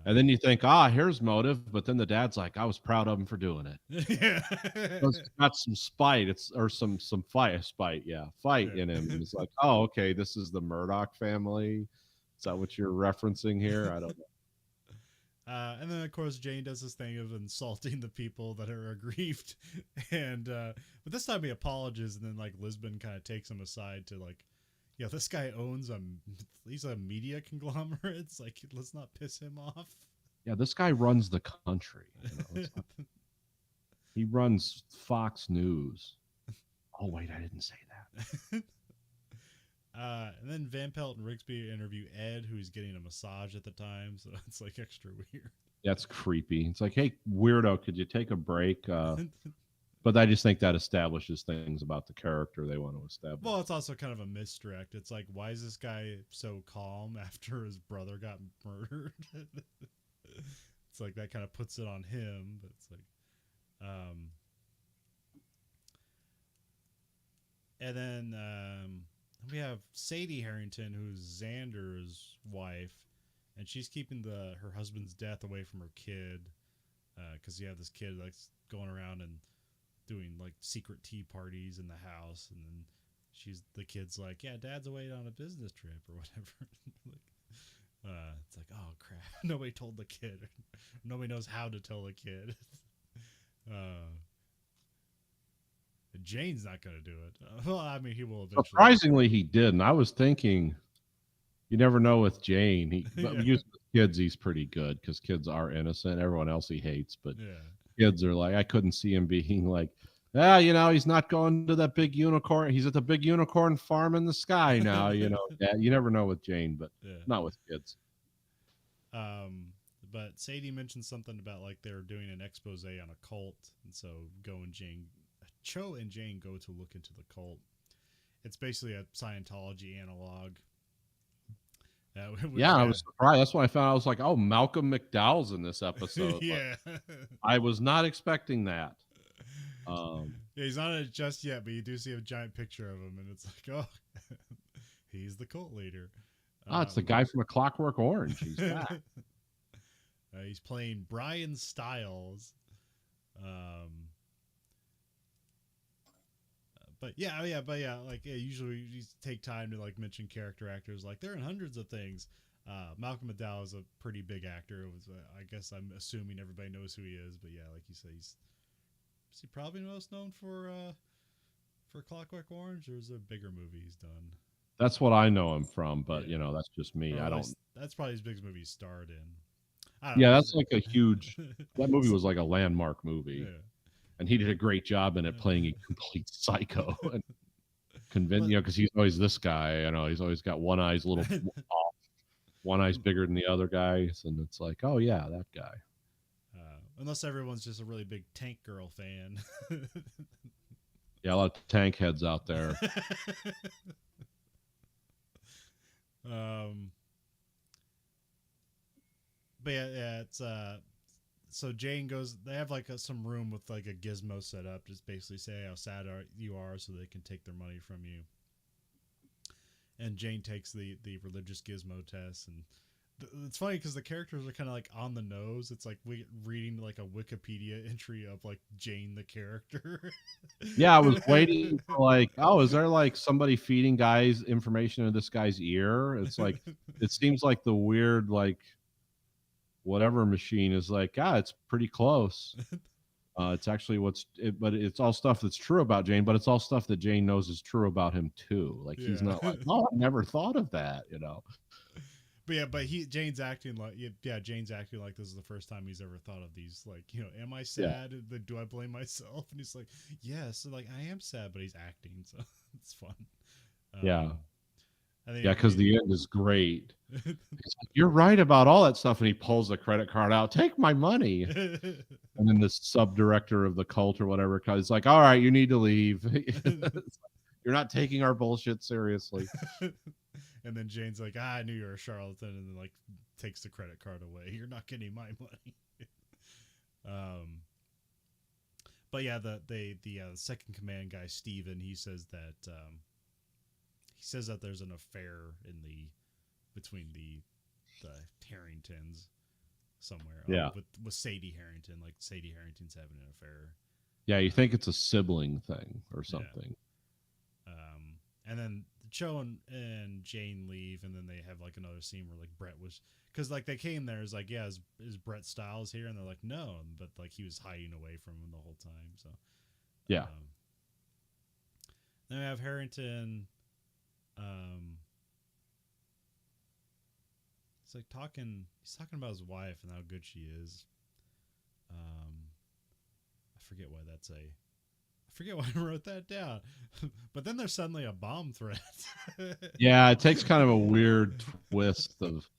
A: And then you think, here's motive, but then the dad's like, I was proud of him for doing it.
B: Yeah.
A: It's got some spite. It's or some spite, yeah, fight
B: Yeah.
A: in him. It's like, oh, okay, this is the Murdoch family. Is that what you're referencing here? I don't know.
B: And then of course Jane does this thing of insulting the people that are aggrieved, and but this time he apologizes, and then like Lisbon kind of takes him aside to like, yeah, this guy owns he's a media conglomerate. It's like, let's not piss him off.
A: Yeah, this guy runs the country. He runs Fox News. Oh wait, I didn't say that.
B: And then Van Pelt and Rigsby interview Ed, who's getting a massage at the time, so it's like extra weird.
A: That's creepy. It's like, hey, weirdo, could you take a break? But I just think that establishes things about the character they want to establish.
B: Well, it's also kind of a misdirect. It's like, why is this guy so calm after his brother got murdered? It's like that kind of puts it on him, but it's like, and then we have Sadie Harrington, who's Xander's wife, and she's keeping her husband's death away from her kid, because you have this kid like going around and doing like secret tea parties in the house, and then the kid's like, yeah, dad's away on a business trip or whatever. It's like, oh crap, nobody told the kid. Nobody knows how to tell the kid. Jane's not going to do it. Well, I mean, he will eventually.
A: Surprisingly, he did. And I was thinking, you never know with Jane. But usually with kids, he's pretty good because kids are innocent. Everyone else he hates, but kids are like, I couldn't see him being like, he's not going to that big unicorn. He's at the big unicorn farm in the sky now. Yeah, you never know with Jane, but not with kids.
B: But Sadie mentioned something about like they're doing an expose on a cult, and so Cho and Jane go to look into the cult. It's basically a Scientology analog.
A: I was surprised. That's when I found out. I was like, oh, Malcolm McDowell's in this episode.
B: Yeah.
A: I was not expecting that.
B: Yeah, he's not in it just yet, but you do see a giant picture of him, and it's like, oh, he's the cult leader.
A: It's the guy from A Clockwork Orange. He's back.
B: He's playing Brian Stiles. But usually you take time to like mention character actors, like they're in hundreds of things. Malcolm McDowell is a pretty big actor. I guess I'm assuming everybody knows who he is, but yeah, like you say, is he probably most known for Clockwork Orange, or is there a bigger movie he's done?
A: That's what I know him from, but that's just me.
B: Or
A: I don't.
B: That's probably his biggest movie he starred in.
A: Yeah, that's like a huge. That movie was like a landmark movie.
B: Yeah.
A: And he did a great job in it, playing a complete psycho. And because he's always this guy. He's always got one eye's a little off, one eye's bigger than the other guys, and it's like, oh yeah, that guy.
B: Unless everyone's just a really big Tank Girl fan.
A: Yeah, a lot of tank heads out there.
B: But yeah, it's so Jane goes. They have like some room with like a gizmo set up, just basically say how sad you are, so they can take their money from you. and Jane takes the religious gizmo test, and it's funny because the characters are kind of like on the nose. It's like we reading like a Wikipedia entry of like Jane the character.
A: Yeah, I was waiting for like, oh, is there like somebody feeding guys information in this guy's ear? It's like it seems like the weird like whatever machine is like, it's pretty close. It's actually but it's all stuff that's true about Jane, but it's all stuff that Jane knows is true about him too. Like he's
B: Yeah.
A: not like, oh, I never thought of that, you know.
B: But yeah, Jane's acting like Jane's acting like this is the first time he's ever thought of these. Like, am I sad? Yeah. Do I blame myself? And he's like, yes, like I am sad, but he's acting, so it's fun.
A: Yeah, because the end is great. He's like, you're right about all that stuff, and he pulls the credit card out. Take my money. And then the sub director of the cult or whatever, is like, all right, you need to leave. You're not taking our bullshit seriously.
B: And then Jane's like, I knew you were a charlatan, and then like takes the credit card away. You're not getting my money. But yeah, the second command guy, Steven, he says that there's an affair between the Harringtons somewhere.
A: Yeah,
B: with Sadie Harrington. Like Sadie Harrington's having an affair.
A: Yeah, you think it's a sibling thing or something.
B: Yeah. And then Cho and Jane leave, and then they have like another scene where like Brett was, because like they came there, is like, yeah, is Brett Stiles here? And they're like, no, but like he was hiding away from him the whole time. So
A: yeah.
B: Then we have Harrington. He's talking about his wife and how good she is. I forget why I wrote that down. But then there's suddenly a bomb threat.
A: Yeah, it takes kind of a weird twist of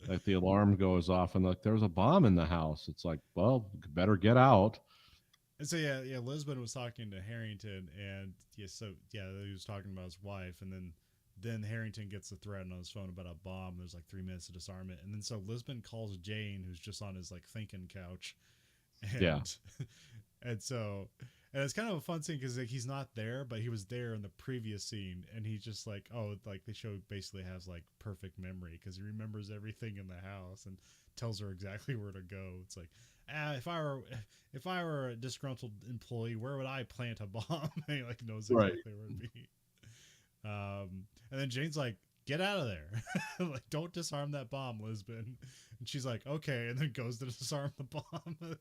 A: like the alarm goes off and like there's a bomb in the house. It's like, well, better get out.
B: And so yeah, Lisbon was talking to Harrington, and he was talking about his wife, and then Harrington gets the threat on his phone about a bomb. There's like 3 minutes to disarm it, and then so Lisbon calls Jane, who's just on his like thinking couch, and and it's kind of a fun scene because like he's not there, but he was there in the previous scene, and he's just like, oh, like the show basically has like perfect memory because he remembers everything in the house and tells her exactly where to go. It's like, if I were a disgruntled employee, where would I plant a bomb? And he like knows exactly where it'd be. And then Jane's like, get out of there. Like, don't disarm that bomb, Lisbon. And she's like, okay, and then goes to disarm the bomb.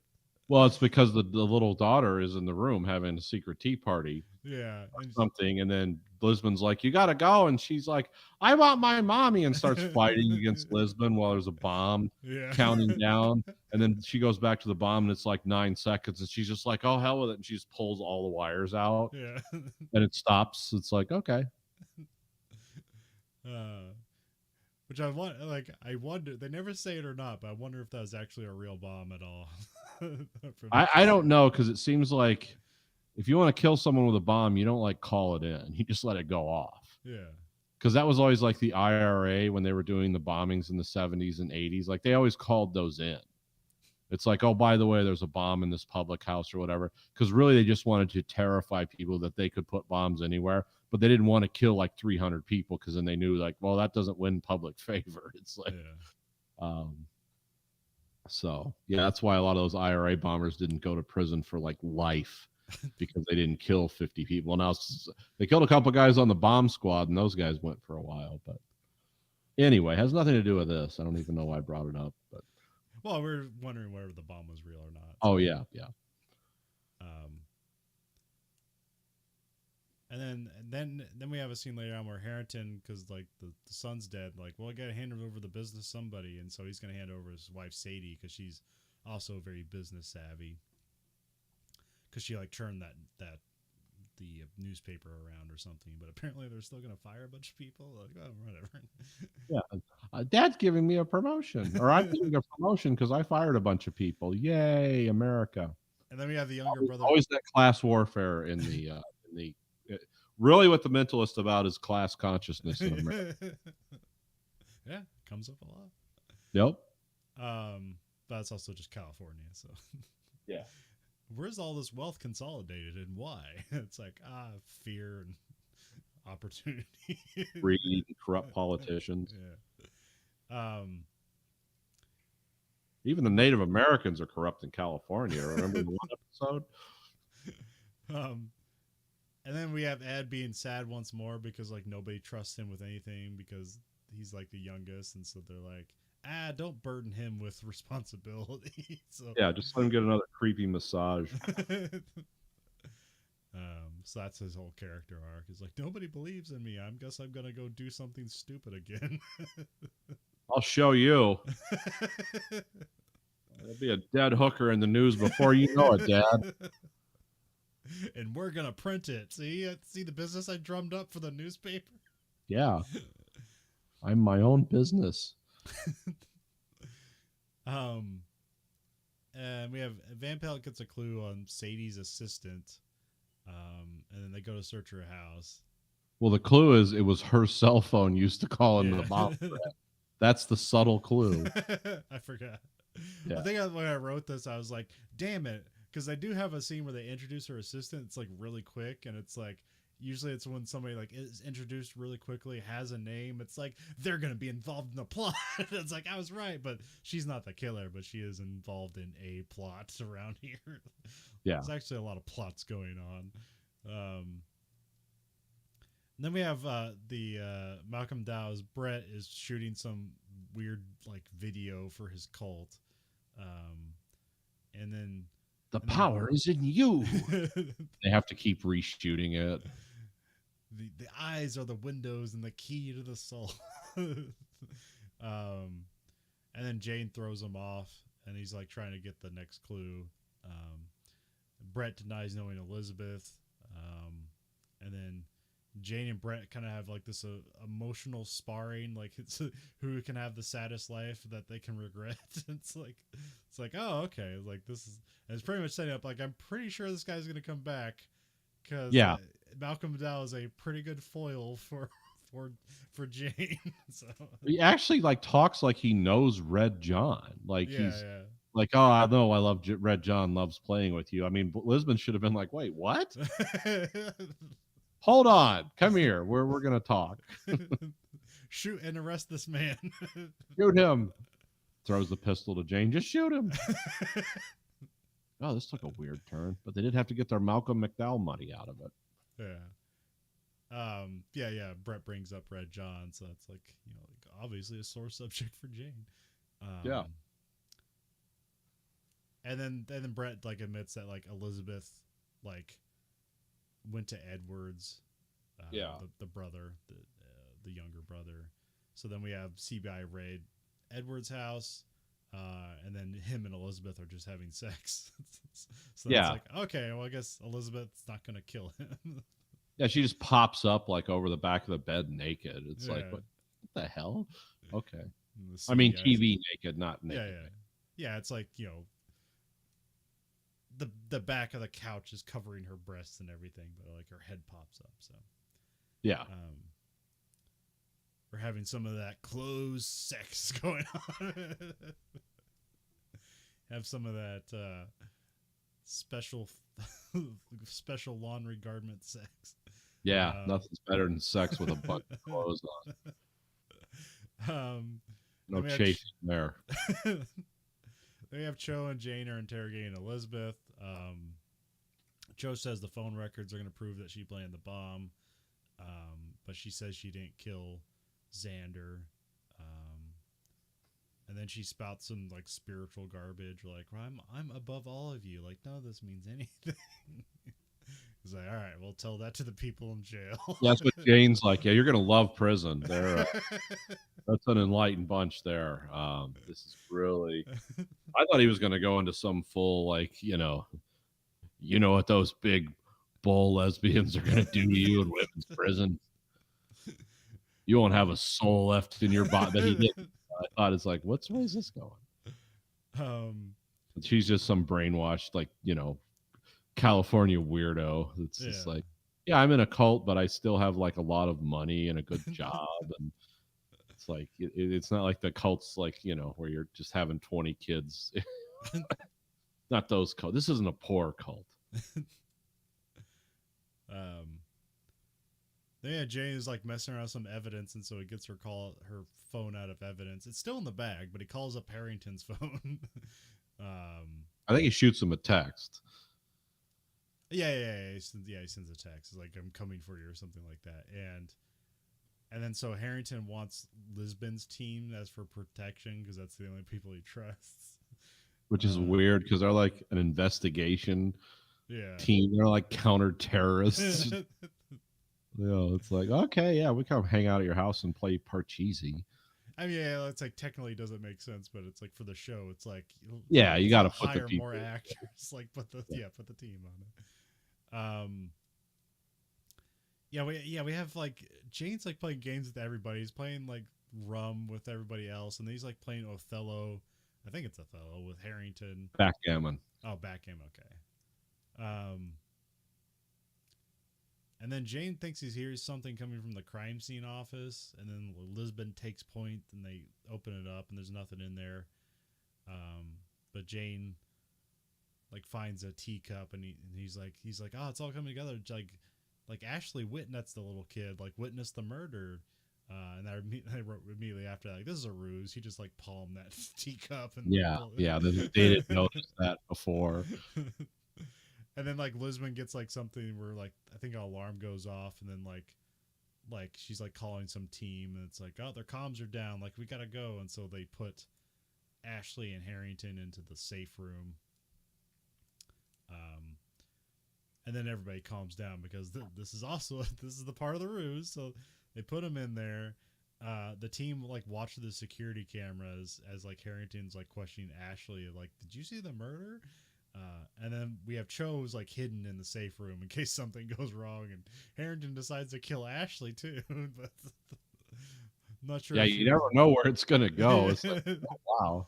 A: Well, it's because the little daughter is in the room having a secret tea party.
B: Yeah.
A: Or something. And then Lisbon's like, you got to go. And she's like, I want my mommy, and starts fighting against Lisbon while there's a bomb counting down. And then she goes back to the bomb, and it's like 9 seconds. And she's just like, oh, hell with it. And she just pulls all the wires out.
B: Yeah.
A: And it stops. It's like, okay.
B: Which I wonder, they never say it or not, but I wonder if that was actually a real bomb at all.
A: I don't know, because it seems like if you want to kill someone with a bomb, you don't like call it in. You just let it go off.
B: Yeah.
A: Because that was always like the IRA when they were doing the bombings in the 70s and 80s. Like they always called those in. It's like, oh, by the way, there's a bomb in this public house or whatever. Because really they just wanted to terrify people that they could put bombs anywhere. But they didn't want to kill like 300 people because then they knew like, well, that doesn't win public favor. It's like, so yeah, that's why a lot of those IRA bombers didn't go to prison for like life because they didn't kill 50 people. Now they killed a couple guys on the bomb squad, and those guys went for a while. But anyway, it has nothing to do with this. I don't even know why I brought it up. But
B: well, we're wondering whether the bomb was real or not.
A: Oh yeah.
B: And then we have a scene later on where Harrington, because like the son's dead, like, well, I gotta hand over the business to somebody, and so he's gonna hand over his wife Sadie because she's also very business savvy. Because she like turned the newspaper around or something, but apparently they're still gonna fire a bunch of people. Like, oh, whatever.
A: Yeah, Dad's giving me a promotion, or I'm getting a promotion because I fired a bunch of people. Yay, America!
B: And then we have the younger brother.
A: Always that class warfare in the really what the Mentalist about is class consciousness in America.
B: Yeah, comes up a lot.
A: Yep.
B: But it's also just California, so
A: yeah.
B: Where's all this wealth consolidated and why? It's like fear and opportunity.
A: Greed, corrupt politicians.
B: Yeah.
A: Even the Native Americans are corrupt in California. Remember the one episode?
B: And then we have Ed being sad once more because like nobody trusts him with anything because he's like the youngest, and so they're like, don't burden him with responsibility. So
A: Yeah, just let him get another creepy massage.
B: So that's his whole character arc. Is like nobody believes in me. I guess I'm gonna go do something stupid again.
A: I'll show you. There'll be a dead hooker in the news before you know it, Dad.
B: And we're gonna print it. See the business I drummed up for the newspaper.
A: Yeah, I'm my own business.
B: And we have Van Pelt gets a clue on Sadie's assistant. And then they go to search her house.
A: Well, the clue is it was her cell phone used to call in the bomb threat. That's the subtle clue.
B: I forgot.
A: Yeah.
B: I think when I wrote this, I was like, damn it. Because they do have a scene where they introduce her assistant. It's like really quick. And it's like, usually it's when somebody like is introduced really quickly, has a name. It's like, they're going to be involved in the plot. It's like, I was right. But she's not the killer, but she is involved in a plot around here.
A: Yeah.
B: There's actually a lot of plots going on. And then we have the Malcolm Dow's Brett is shooting some weird like video for his cult. And then
A: the power is in you. They have to keep reshooting it.
B: The eyes are the windows and the key to the soul. And then Jane throws him off, and he's like trying to get the next clue. Brett denies knowing Elizabeth, and then Jane and Brett kind of have like this emotional sparring, like it's who can have the saddest life that they can regret. It's like oh okay, like this is, and it's pretty much setting up like I'm pretty sure this guy's gonna come back because Malcolm McDowell is a pretty good foil for Jane. So
A: he actually like talks like he knows Red John, like he's.
B: Yeah.
A: Like, oh, I know, I love Red John loves playing with you. I mean, Lisbon should have been like, wait, what? Hold on, come here. We're gonna talk.
B: Shoot and arrest this man.
A: Shoot him. Throws the pistol to Jane. Just shoot him. Oh, this took a weird turn, but they did have to get their Malcolm McDowell money out of it.
B: Yeah. Yeah. Brett brings up Red John, so it's like like obviously a sore subject for Jane.
A: Yeah.
B: And then Brett like admits that like Elizabeth like went to Edwards, the brother, the younger brother. So then we have CBI raid Edwards' house, and then him and Elizabeth are just having sex. So it's like, okay, well I guess Elizabeth's not gonna kill him.
A: Yeah, she just pops up like over the back of the bed naked. It's like what the hell? Okay, I mean TV naked, not naked.
B: Yeah. It's like the back of the couch is covering her breasts and everything, but like her head pops up. So
A: yeah,
B: we're having some of that closed sex going on. Have some of that special laundry garment sex.
A: Yeah, nothing's better than sex with a bunch of clothes on. No chafing there.
B: Then we have Cho and Jane are interrogating Elizabeth. Cho says the phone records are going to prove that she planned the bomb, but she says she didn't kill Xander. And then she spouts some like spiritual garbage, like I'm above all of you. Like none of this means anything. He's like, all right, we'll tell that to the people in jail.
A: Yeah, that's what Jane's like. Yeah, you're gonna love prison. They're that's an enlightened bunch there. This is really. I thought he was gonna go into some full like you know what those big bull lesbians are gonna do to you in women's prison. You won't have a soul left in your body. But he didn't. I thought it's like, where's this going? She's just some brainwashed like California weirdo. It's just like, yeah, I'm in a cult, but I still have like a lot of money and a good job, and it's like it's not like the cults like where you're just having 20 kids. Not those cult. This isn't a poor cult.
B: Then Yeah, Jane is like messing around with some evidence, and so he gets her phone out of evidence. It's still in the bag, but he calls up Harrington's phone.
A: I think he shoots him a text.
B: Yeah. He sends a text. It's like, "I'm coming for you," or something like that. And then so Harrington wants Lisbon's team as for protection because that's the only people he trusts.
A: Which is weird because they're like an investigation team. They're like counter terrorists. It's like, okay, yeah, we come hang out at your house and play Parcheesi.
B: I mean, yeah, it's like technically doesn't make sense, but it's like for the show, it's like,
A: yeah, you got to put
B: hire
A: the people
B: more actors, like put the team on it. We have like Jane's like playing games with everybody. He's playing like rum with everybody else, and then he's like playing Othello. I think it's Othello with Harrington.
A: Backgammon.
B: Oh, backgammon. Okay. And then Jane thinks he hears something coming from the crime scene office, and then Lisbon takes point, and they open it up, and there's nothing in there. But Jane like finds a teacup, and he's like, oh, it's all coming together. Like Ashley witnessed the little kid, like witnessed the murder. And I wrote immediately after that, like, this is a ruse. He just like palmed that teacup. And
A: they didn't notice that before.
B: And then like Lisbon gets like something where like I think an alarm goes off, and then like she's like calling some team, and it's like, oh, their comms are down, like we gotta go. And so they put Ashley and Harrington into the safe room. And then everybody calms down because this is the part of the ruse. So they put him in there. The team like watched the security cameras as like Harrington's like questioning Ashley, like, did you see the murder? And then we have Cho's like hidden in the safe room in case something goes wrong, and Harrington decides to kill Ashley too. But I'm not sure.
A: Yeah, you never know where it's gonna go. It's like, oh, wow.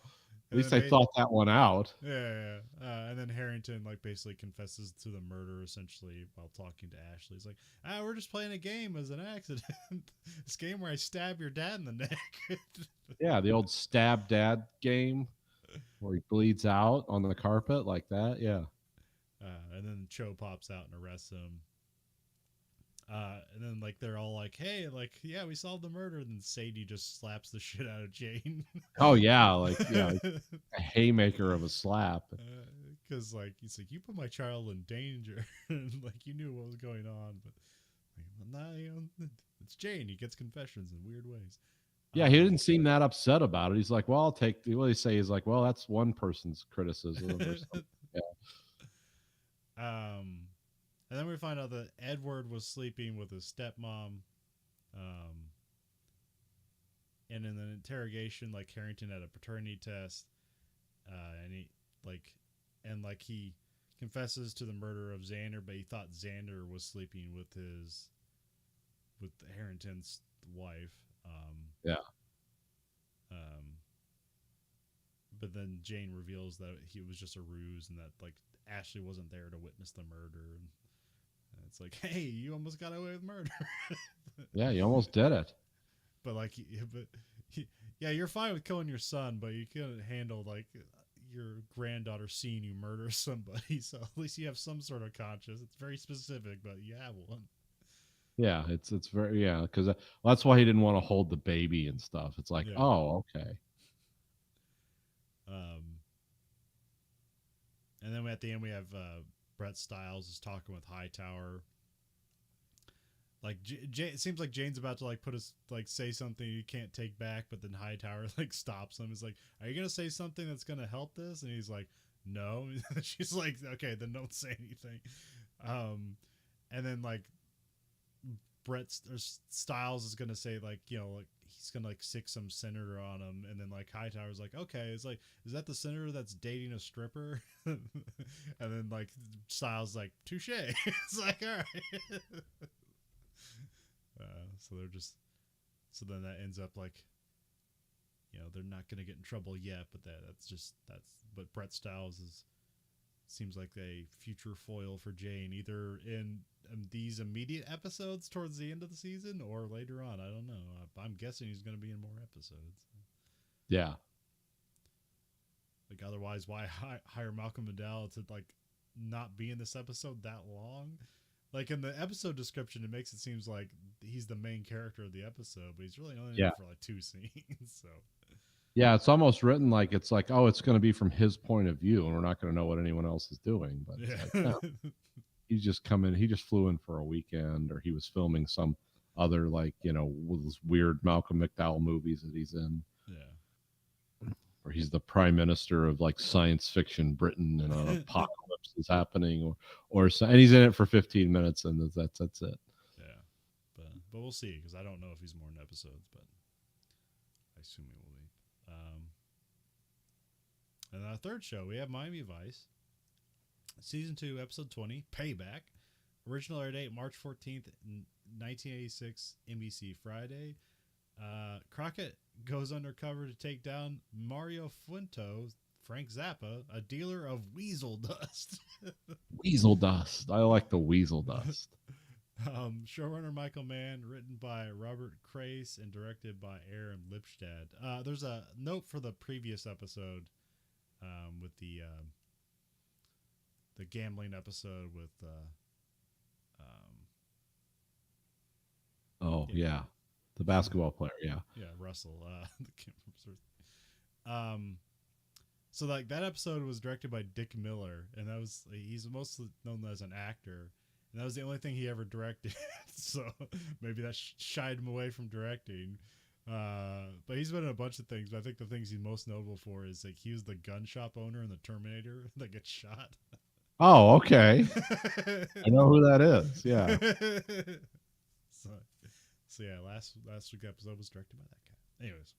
A: At least I thought that one out.
B: Yeah. And then Harrington like basically confesses to the murder essentially while talking to Ashley. He's like, we're just playing a game as an accident. This game where I stab your dad in the neck.
A: Yeah, the old stab dad game where he bleeds out on the carpet like that. Yeah.
B: And then Cho pops out and arrests him. And then like they're all like, hey, like, yeah, we solved the murder. And then Sadie just slaps the shit out of Jane.
A: Oh yeah, like a haymaker of a slap.
B: Because like he's like, you put my child in danger, and like you knew what was going on, but like, nah, it's Jane. He gets confessions in weird ways.
A: Yeah, he didn't seem that upset about it. He's like, well, I'll take. What he say? He's like, well, that's one person's criticism. Or something.
B: Yeah. And then we find out that Edward was sleeping with his stepmom. And in the interrogation, like Harrington had a paternity test, and he confesses to the murder of Xander, but he thought Xander was sleeping with Harrington's wife. But then Jane reveals that he was just a ruse, and that like Ashley wasn't there to witness the murder. And it's like, hey, you almost got away with murder.
A: Yeah, you almost did it.
B: But like, you're fine with killing your son, but you couldn't handle like your granddaughter seeing you murder somebody. So at least you have some sort of conscience. It's very specific, but you have one.
A: Yeah, it's very because that's why he didn't want to hold the baby and stuff. It's like, oh, okay.
B: And then at the end we have Brett Stiles is talking with Hightower. Like it seems like Jane's about to like say something you can't take back, but then Hightower like stops him. He's like, "Are you gonna say something that's gonna help this?" And he's like, "No." She's like, "Okay, then don't say anything." And then like Stiles is gonna say like, like he's gonna like sick some senator on him, and then like Hightower's like, okay, it's like, is that the senator that's dating a stripper? And then like Stiles like, touche. It's like, all right. So then that ends up like, they're not gonna get in trouble yet, but but Brett Stiles seems like a future foil for Jane, either in these immediate episodes towards the end of the season or later on. I don't know. I'm guessing he's going to be in more episodes.
A: Yeah.
B: Like otherwise, why hire Malcolm McDowell to like not be in this episode that long? Like in the episode description, it makes it seems like he's the main character of the episode, but he's really only in
A: Yeah.
B: it for like 2 scenes. So
A: Yeah, it's almost written like it's like, oh, it's going to be from his point of view, and we're not going to know what anyone else is doing. But it's like, no, he's just coming. He just flew in for a weekend, or he was filming some other, like, with those weird Malcolm McDowell movies that he's in,
B: yeah.
A: or he's the prime minister of like science fiction Britain, and an apocalypse is happening, and he's in it for 15 minutes, and that's it.
B: Yeah, but we'll see, because I don't know if he's more in episodes, but I assume he will be. And our third show, we have Miami Vice, season 2, episode 20, Payback. Original air date March 14th, 1986, NBC Friday. Crockett goes undercover to take down Mario Fuento, Frank Zappa, a dealer of weasel dust.
A: Weasel dust. I like the weasel dust.
B: Showrunner Michael Mann, written by Robert Crace and directed by Aaron Lipstadt. There's a note for the previous episode, with the gambling episode with
A: the basketball player,
B: Russell. So like that episode was directed by Dick Miller, and he's mostly known as an actor, and that was the only thing he ever directed. So maybe that shied him away from directing. But he's been in a bunch of things, but I think the things he's most notable for is like he was the gun shop owner in the Terminator that gets shot.
A: Oh, okay. I know who that is. Yeah.
B: So yeah, last week's episode was directed by that guy. Anyways,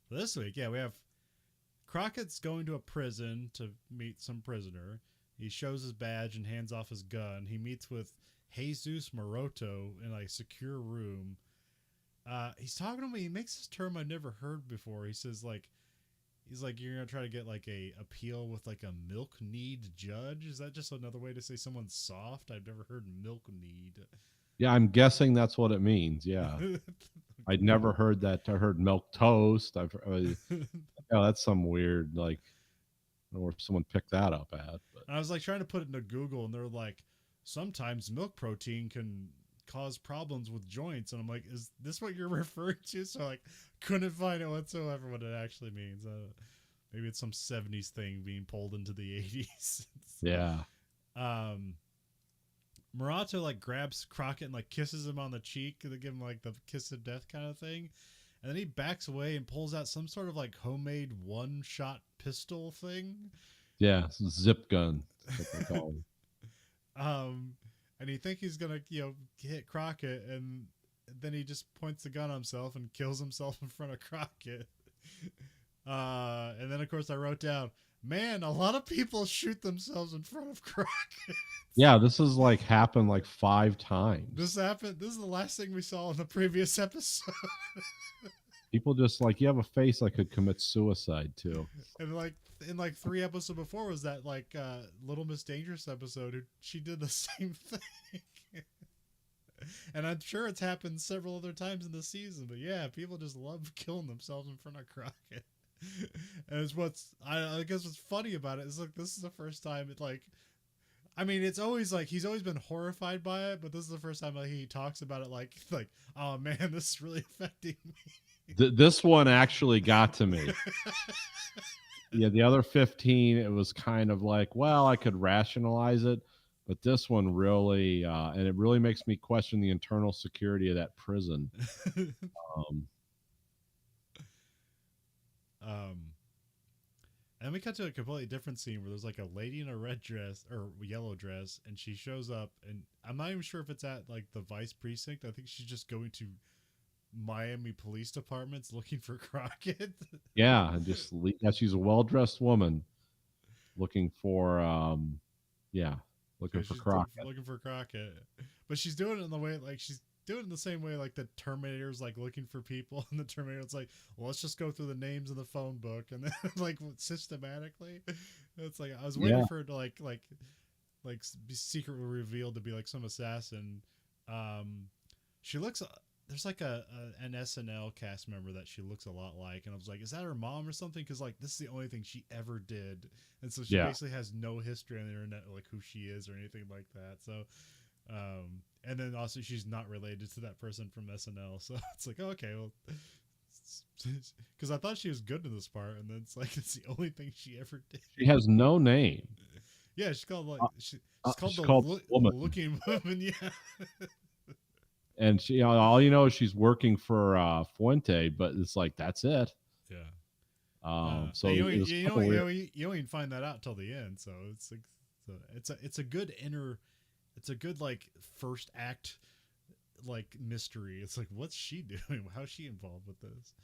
B: for this week, we have Crockett's going to a prison to meet some prisoner. He shows his badge and hands off his gun. He meets with Jesus Moroto in a secure room. He's talking to me. He makes this term I've never heard before. He says he's like, you're gonna try to get like a appeal with like a milk need judge. Is that just another way to say someone's soft? I've never heard milk need.
A: Yeah, I'm guessing that's what it means. Yeah, I'd never heard that. I heard milk toast. That's some weird, like, I don't know where someone picked that up at. But
B: I was like trying to put it into Google, and they're like, sometimes milk protein can cause problems with joints, and I'm like, is this what you're referring to? So like couldn't find it whatsoever what it actually means. Maybe it's some 70s thing being pulled into the 80s.
A: Yeah.
B: Murato like grabs Crockett and like kisses him on the cheek to give him like the kiss of death kind of thing, and then he backs away and pulls out some sort of like homemade one-shot pistol thing.
A: Yeah, zip gun. That's what they call
B: it. And he thinks he's gonna, hit Crockett, and then he just points the gun on himself and kills himself in front of Crockett. And then of course I wrote down, man, a lot of people shoot themselves in front of Crockett.
A: Yeah, this has like happened like 5 times.
B: This is the last thing we saw in the previous episode.
A: People just like, you have a face I could commit suicide too.
B: And like in like 3 episodes before was that like Little Miss Dangerous episode, she did the same thing. And I'm sure it's happened several other times in the season, but yeah, people just love killing themselves in front of Crockett. And it's I guess what's funny about it is like this is the first time it like, I mean, it's always like he's always been horrified by it, but this is the first time like he talks about it like oh man, this is really affecting me.
A: This one actually got to me. Yeah, the other 15, it was kind of like, well, I could rationalize it, but this one really, and it really makes me question the internal security of that prison.
B: And we cut to a completely different scene where there's like a lady in a red dress or yellow dress, and she shows up, and I'm not even sure if it's at like the Vice precinct. I think she's just going to Miami police departments looking for Crockett.
A: Yeah, she's a well-dressed woman looking for for Crockett.
B: Looking for Crockett. But she's doing it in the way like she's doing it in the same way like the Terminator's like looking for people, and the Terminator's like, well, let's just go through the names in the phone book, and then like systematically. It's like I was waiting for it to like be secretly revealed to be like some assassin. She looks. There's like an SNL cast member that she looks a lot like, and I was like, is that her mom or something? Because like this is the only thing she ever did, and so she basically has no history on the internet, like who she is or anything like that. So And then also she's not related to that person from SNL, so it's like, oh, okay, well, because I thought she was good in this part, and then it's like it's the only thing she ever did.
A: She has no name.
B: Yeah, she's called like she's called
A: She's called Woman.
B: Looking Woman. Yeah.
A: And she, all you know is she's working for Fuente, but it's like that's it.
B: Yeah.
A: So
B: you
A: it was
B: you don't even find that out till the end. So it's like, it's a good it's a good like first act like mystery. It's like, what's she doing? How's she involved with this?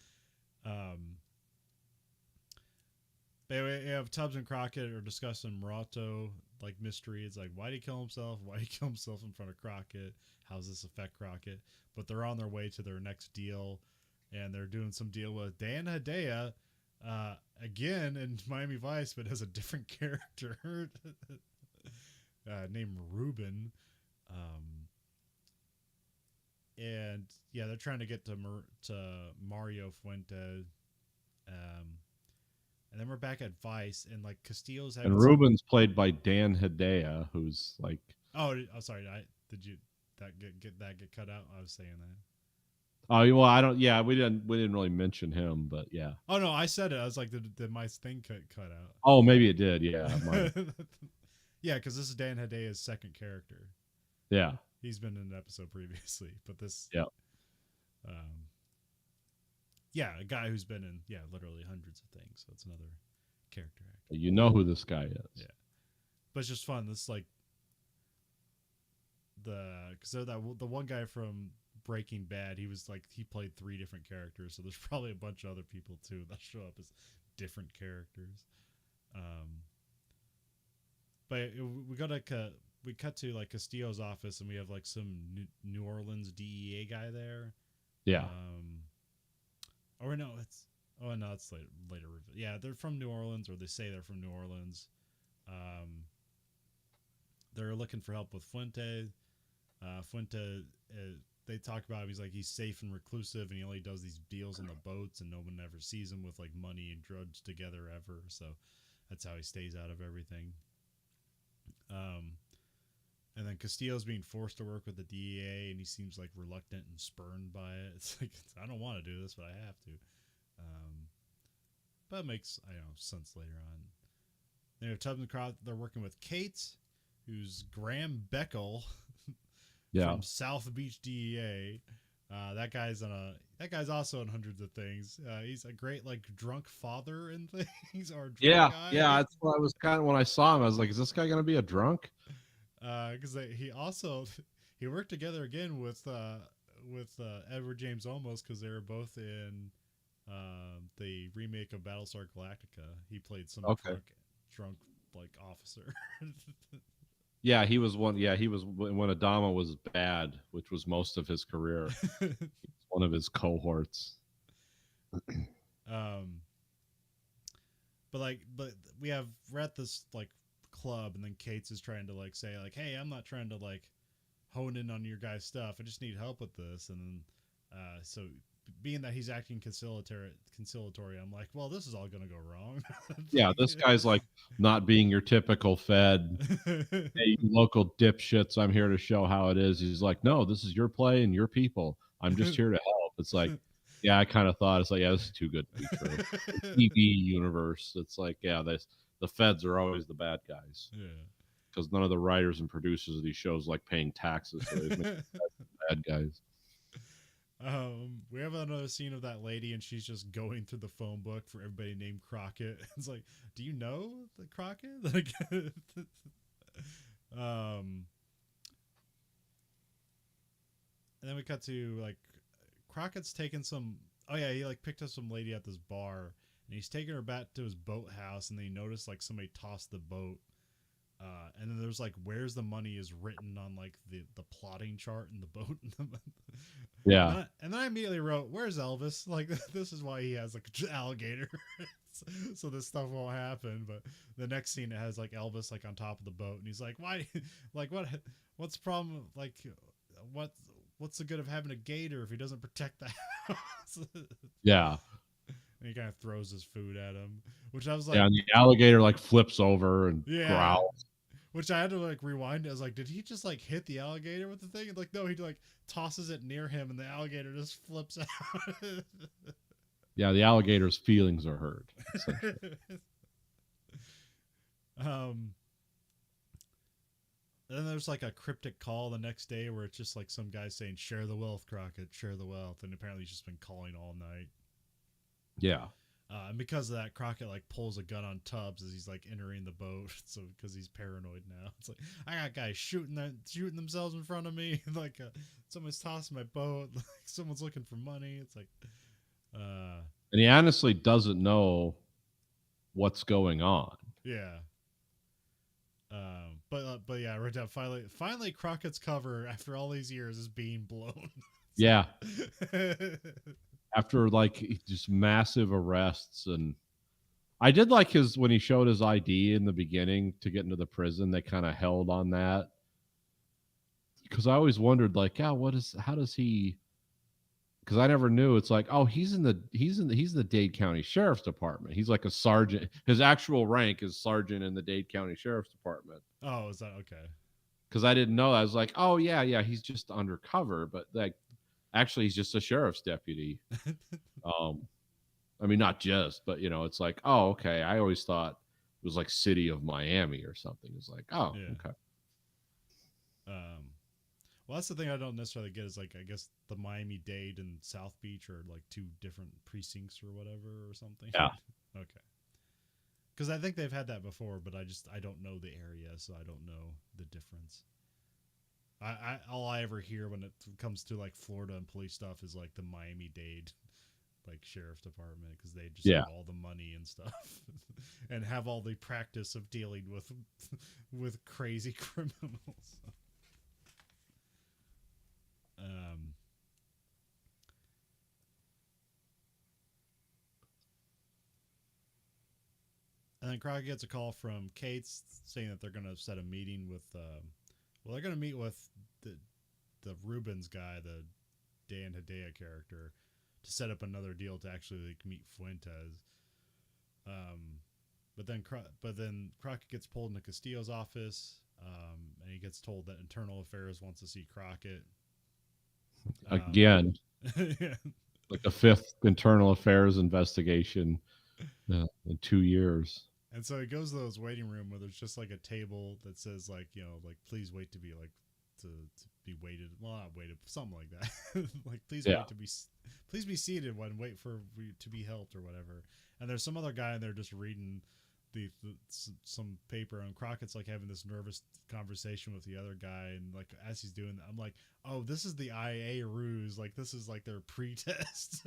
B: They have Tubbs and Crockett are discussing Murato like mystery. It's like, why did he kill himself? Why did he kill himself in front of Crockett? How does this affect Crockett? But they're on their way to their next deal, and they're doing some deal with Dan Hedaya, again in Miami Vice, but as a different character named Ruben. And yeah, they're trying to get to Mario Fuente. And then we're back at Vice, and like Castillo's having.
A: And Ruben's played by Dan Hedaya, who's like.
B: Oh, sorry. Did you get cut out? I was saying that.
A: Oh well, I don't. Yeah, we didn't really mention him, but yeah.
B: Oh no, I said it. I was like, did my thing cut out?
A: Oh, maybe it did. Yeah.
B: Yeah, because this is Dan Hedaya's second character.
A: Yeah.
B: He's been in an episode previously, but this.
A: Yeah.
B: Yeah, a guy who's been in literally hundreds of things. So it's another character actor.
A: You know who this guy is.
B: Yeah, but it's just fun. This like because the one guy from Breaking Bad, he played 3 different characters. So there's probably a bunch of other people too that show up as different characters. But we cut to like Castillo's office, and we have like some New Orleans DEA guy there.
A: Yeah.
B: Or no, it's later. Yeah, they're from New Orleans, or they say they're from New Orleans. They're looking for help with Fuente. Fuente, they talk about him. He's safe and reclusive, and he only does these deals on the boats, and no one ever sees him with like money and drugs together ever. So that's how he stays out of everything. And then Castillo's being forced to work with the DEA, and he seems like reluctant and spurned by it. It's like, I don't want to do this, but I have to. But it makes sense later on. They have Tubbs and Crockett. They're working with Kate, who's Graham Beckel from South Beach DEA. That guy's also in hundreds of things. He's a great like drunk father in things. Or drunk guy.
A: That's what I was kind of when I saw him. I was like, is this guy gonna be a drunk?
B: Because he worked together again with Edward James Olmos, because they were both in the remake of Battlestar Galactica. He played some drunk like officer.
A: Yeah, he was one. Yeah, he was when Adama was bad, which was most of his career. He was one of his cohorts.
B: But we're at this like club, and then Cates is trying to like say like, hey, I'm not trying to like hone in on your guys' stuff. I just need help with this. And then so being that he's acting conciliatory, I'm like, well, this is all gonna go wrong.
A: Yeah, this guy's like not being your typical Fed. Hey, local dipshits, I'm here to show how it is. He's like, no, this is your play and your people. I'm just here to help. It's like, yeah, I kind of thought it's like, yeah, this is too good to be true. TV universe, it's like, yeah, the Feds are always the bad guys.
B: Yeah,
A: because none of the writers and producers of these shows like paying taxes, so they make bad guys.
B: We have another scene of that lady, and she's just going through the phone book for everybody named Crockett. It's like, do you know the Crockett? Like, and then we cut to like Crockett's taking some. Oh yeah, he like picked up some lady at this bar, and he's taking her back to his boathouse, and then he noticed like somebody tossed the boat. And then there's like, where's the money is written on like the plotting chart in the boat.
A: Yeah.
B: And then I immediately wrote, where's Elvis? Like, this is why he has like an alligator. So this stuff won't happen. But the next scene, it has like Elvis like on top of the boat. And he's like, why? Like, what's the problem? Like, what's the good of having a gator if he doesn't protect the house?
A: Yeah.
B: And he kind of throws his food at him, which I was like,
A: yeah, and the alligator like flips over and growls.
B: Which I had to like rewind. I was like, did he just like hit the alligator with the thing? And like, no, he like tosses it near him, and the alligator just flips out.
A: Yeah, the alligator's feelings are hurt.
B: um, and then there's like a cryptic call the next day where it's just like some guy saying, "Share the wealth, Crockett, share the wealth," and apparently he's just been calling all night.
A: Yeah.
B: And because of that, Crockett like pulls a gun on Tubbs as he's like entering the boat. So because he's paranoid now, it's like I got guys shooting themselves in front of me. Like someone's tossing my boat. Like someone's looking for money. It's like,
A: and he honestly doesn't know what's going on.
B: Yeah. But yeah, I wrote down finally Crockett's cover after all these years is being blown.
A: Yeah. After like just massive arrests, and I did like his when he showed his ID in the beginning to get into the prison, they kind of held on that because I always wondered like, how does he? Because I never knew. It's like, oh, he's the Dade County Sheriff's Department. He's like a sergeant. His actual rank is sergeant in the Dade County Sheriff's Department.
B: Oh, is that okay?
A: Because I didn't know. I was like, oh yeah, he's just undercover, but like. Actually, he's just a sheriff's deputy. I mean, not just, but it's like, oh, okay. I always thought it was like City of Miami or something. It's like, oh, yeah. Okay.
B: Well, that's the thing I don't necessarily get is like, I guess the Miami-Dade and South Beach are like two different precincts or whatever or something.
A: Yeah.
B: Okay. Because I think they've had that before, but I don't know the area, so I don't know the difference. All I ever hear when it comes to like Florida and police stuff is like the Miami-Dade like sheriff department because they just have all the money and stuff and have all the practice of dealing with crazy criminals. And then Crockett gets a call from Cates saying that they're going to set a meeting with they're going to meet with the Rubens guy, the Dan Hedaya character, to set up another deal to actually like meet Fuentes. But then Crockett gets pulled into Castillo's office, and he gets told that Internal Affairs wants to see Crockett
A: again.
B: Yeah.
A: Like a fifth Internal Affairs investigation in 2 years.
B: And so he goes to those waiting room where there's just like a table that says like, like please wait to be like to be waited. Well, not waited, something like that. Like please be seated when wait for to be helped or whatever. And there's some other guy in there just reading some paper, and Crockett's like having this nervous conversation with the other guy, and like as he's doing that, I'm like, oh, this is the IA ruse. Like this is like their pre-test.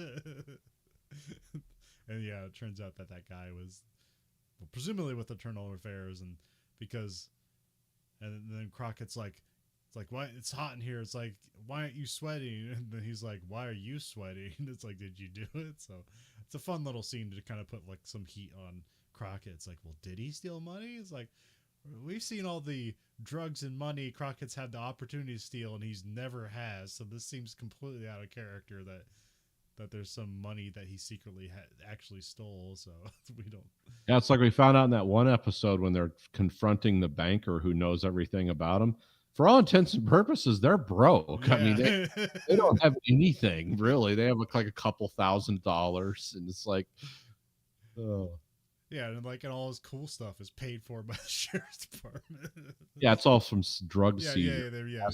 B: And yeah, it turns out that guy was presumably with Internal Affairs, and then Crockett's like, it's like, why it's hot in here. It's like, why aren't you sweating? And then he's like, why are you sweating? And it's like, did you do it? So it's a fun little scene to kind of put like some heat on Crockett. It's like, well, did he steal money? It's like, we've seen all the drugs and money Crockett's had the opportunity to steal, and he's never has. So this seems completely out of character that there's some money that he secretly actually stole. So we don't.
A: Yeah, it's like we found out in that one episode when they're confronting the banker who knows everything about him. For all intents and purposes, they're broke. Yeah. I mean, they don't have anything really. They have like a couple $1,000, and it's like, oh.
B: Yeah, and like, and all his cool stuff is paid for by the sheriff's department.
A: Yeah, it's all from drug
B: seizures. Yeah.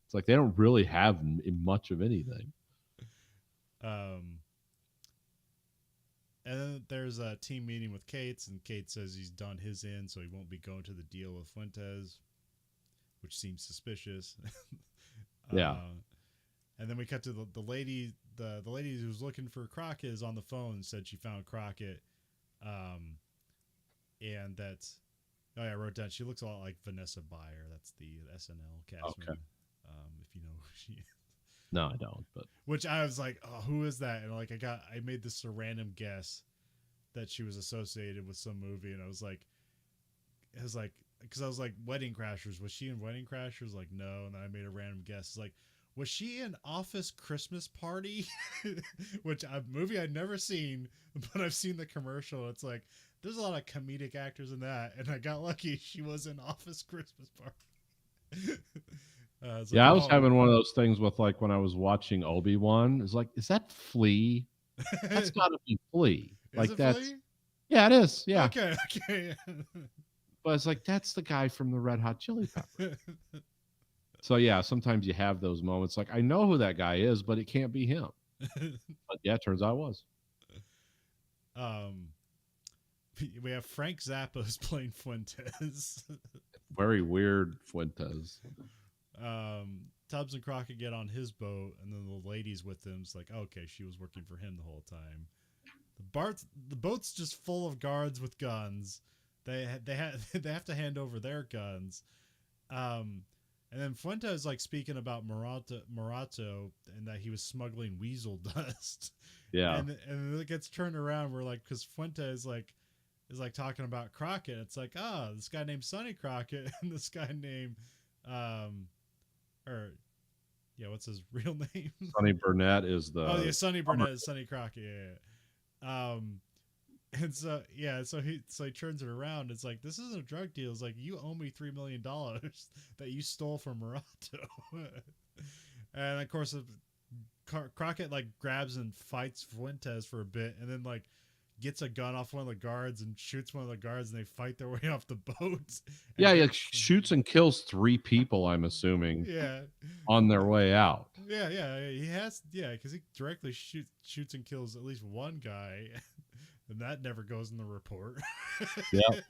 A: It's like they don't really have much of anything.
B: And then there's a team meeting with Cates, and Cates says he's done his end, so he won't be going to the deal with Fuentes, which seems suspicious.
A: Yeah.
B: And then we cut to the lady. The lady who's looking for Crockett is on the phone and said she found Crockett. And that's, I wrote down, she looks a lot like Vanessa Bayer. That's the SNL castmember.
A: Okay.
B: If you know who she is.
A: No, I don't. But
B: which I was like, oh, who is that? And like I made this a random guess that she was associated with some movie, and I was like, because I was like, Wedding Crashers. Was she in Wedding Crashers? Like, no. And then I made a random guess. It's like, was she in Office Christmas Party? Which a movie I'd never seen, but I've seen the commercial. It's like there's a lot of comedic actors in that, and I got lucky. She was in Office Christmas Party. It's like,
A: Yeah, I was
B: oh,
A: having one of those things with like when I was watching Obi-Wan. It's like, is that Flea? That's got to be Flea.
B: is
A: Like
B: it
A: that's
B: Flea?
A: yeah, it is. Yeah,
B: Okay, okay.
A: but it's like that's the guy from the Red Hot Chili Peppers. So yeah, sometimes you have those moments. Like I know who that guy is, but it can't be him. But yeah, it turns out it was.
B: um, we have Frank Zappa's playing Fuentes.
A: Very weird Fuentes.
B: Tubbs and Crockett get on his boat, and then the ladies with him. It's like, okay, she was working for him the whole time. The boat's just full of guards with guns. They have to hand over their guns. And then Fuentes is like speaking about Morato and that he was smuggling weasel dust.
A: Yeah.
B: And it gets turned around where like because Fuentes is like talking about Crockett. It's like, this guy named Sonny Crockett and this guy named or yeah, what's his real name?
A: Sonny Burnett is the
B: Sonny Burnett is Sonny Crockett. Yeah. And so he turns it around. It's like, this isn't a drug deal. It's like, you owe me $3 million that you stole from Morato. And of course, Crockett like grabs and fights Fuentes for a bit, and then like gets a gun off one of the guards and shoots one of the guards, and they fight their way off the boat.
A: Yeah, he shoots and kills 3 people, I'm assuming.
B: Yeah.
A: On their way out.
B: Yeah, he has, because he directly shoots and kills at least one guy. And that never goes in the report.
A: Yeah.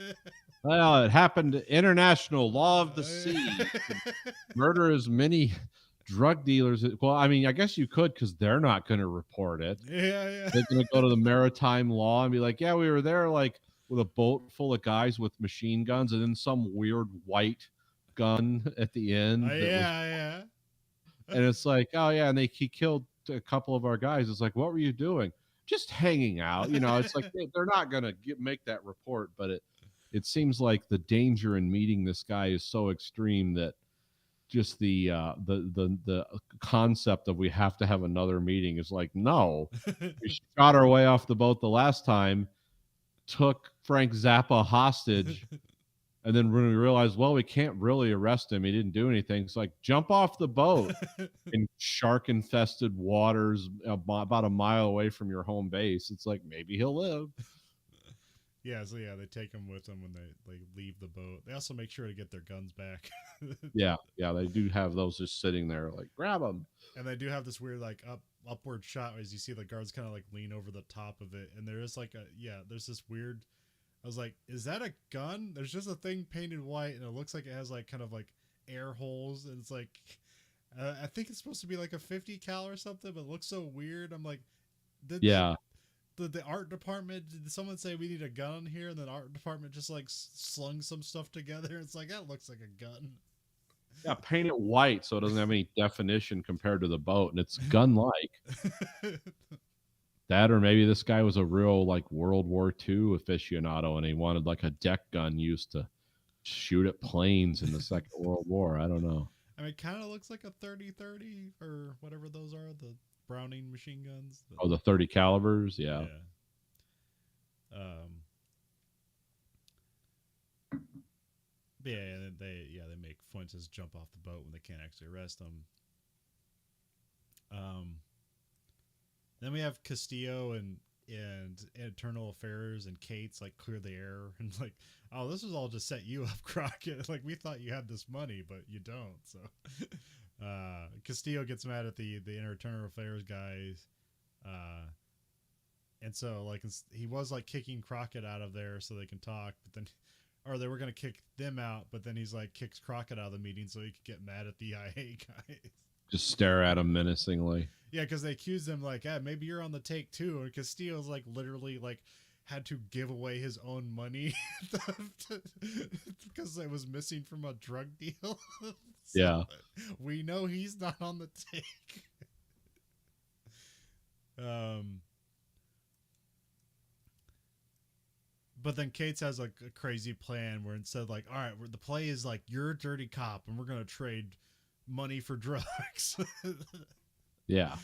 A: Well, it happened. International law of the sea. Murder as many drug dealers. Well, I mean, I guess you could because they're not going to report it.
B: Yeah.
A: They're going to go to the maritime law and be like, yeah, we were there like with a boat full of guys with machine guns and then some weird white gun at the end.
B: Yeah.
A: And it's like, oh, yeah. And he killed a couple of our guys. It's like, what were you doing? Just hanging out, it's like they're not going to make that report, but it seems like the danger in meeting this guy is so extreme that just the concept of we have to have another meeting is like, no, we shot our way off the boat the last time, took Frank Zappa hostage. And then when we realized, well, we can't really arrest him. He didn't do anything. It's like, jump off the boat in shark-infested waters about a mile away from your home base. It's like, maybe he'll live.
B: Yeah, so they take him with them when they leave the boat. They also make sure to get their guns back.
A: Yeah, they do have those just sitting there, like, grab them.
B: And they do have this weird, like, upward shot as you see the guards kind of, like, lean over the top of it. And there is, like, there's this weird... I was like, is that a gun? There's just a thing painted white, and it looks like it has like kind of like air holes, and it's like, I think it's supposed to be like a 50 cal or something, but it looks so weird. I'm like, the art department, did someone say we need a gun here? And then art department just like slung some stuff together. It's like, that looks like a gun.
A: Yeah, paint it white so it doesn't have any definition compared to the boat, and it's gun-like. That, or maybe this guy was a real like World War II aficionado and he wanted like a deck gun used to shoot at planes in the Second World War. I don't know.
B: I mean, it kind of looks like a 30-30 or whatever those are, the Browning machine guns.
A: The 30 calibers, yeah.
B: They make Fuentes jump off the boat when they can't actually arrest him. Then we have Castillo and Internal Affairs and Kate's like clear the air and like, oh, this was all just set you up, Crockett. Like, we thought you had this money, but you don't. So Castillo gets mad at the Internal Affairs guys. And so like he was like kicking Crockett out of there so they can talk, but then, or they were going to kick them out, but then he's like kicks Crockett out of the meeting so he could get mad at the IA guys.
A: Just stare at him menacingly.
B: Yeah, because they accused him like, maybe you're on the take too. And Castillo's like literally like had to give away his own money because it was missing from a drug deal. So
A: yeah,
B: we know he's not on the take. But then Cates has like a crazy plan where instead like, all right, the play is like you're a dirty cop and we're gonna trade money for drugs.
A: Yeah,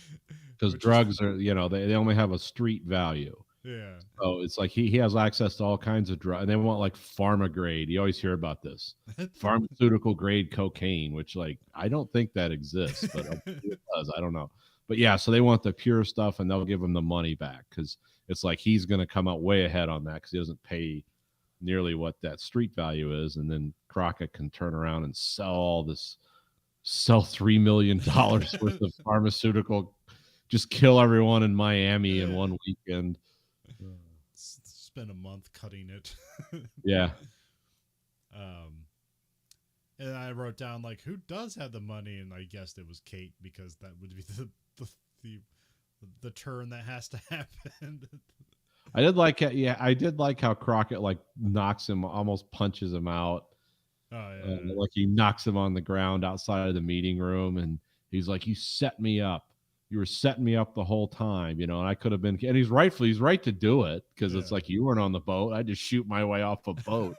A: because drugs are, they only have a street value.
B: Yeah.
A: So it's like he has access to all kinds of drugs, and they want like pharma grade. You always hear about this pharmaceutical grade cocaine, which like I don't think that exists, but it does. I don't know. But yeah, so they want the pure stuff, and they'll give him the money back because it's like he's going to come out way ahead on that because he doesn't pay nearly what that street value is, and then Crockett can turn around and sell $3 million worth of pharmaceutical, just kill everyone in Miami in one weekend.
B: Spend a month cutting it.
A: Yeah.
B: And I wrote down like who does have the money, and I guessed it was Kate because that would be the turn that has to happen.
A: I did like it. Yeah, I did like how Crockett like knocks him, almost punches him out.
B: Oh yeah.
A: Like he knocks him on the ground outside of the meeting room, and he's like, "You set me up. You were setting me up the whole time, you know." And I could have been, and he's right to do it because it's like you weren't on the boat. I just shoot my way off a boat.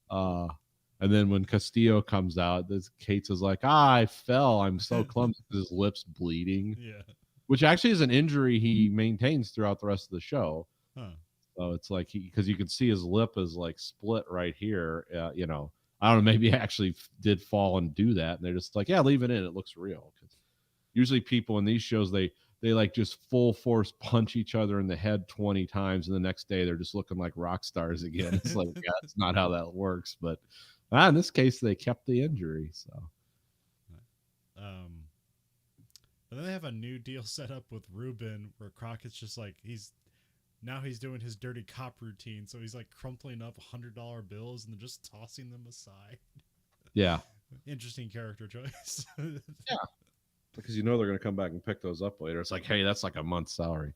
A: And then when Castillo comes out, this Kate's is like, I fell. I'm so clumsy. His lips bleeding.
B: Yeah.
A: Which actually is an injury he maintains throughout the rest of the show.
B: Huh.
A: So it's like because you can see his lip is like split right here. You know, I don't know. Maybe he actually did fall and do that, and they're just like, yeah, leave it in. It looks real. Because usually people in these shows they like just full force punch each other in the head 20 times, and the next day they're just looking like rock stars again. It's like, yeah, that's not how that works. But in this case, they kept the injury. So.
B: But then they have a new deal set up with Ruben where Crockett's just like he's doing his dirty cop routine, so he's like crumpling up $100 bills and then just tossing them aside.
A: Yeah.
B: Interesting character choice.
A: Yeah. Because you know they're going to come back and pick those up later. It's like, hey, that's like a month's salary.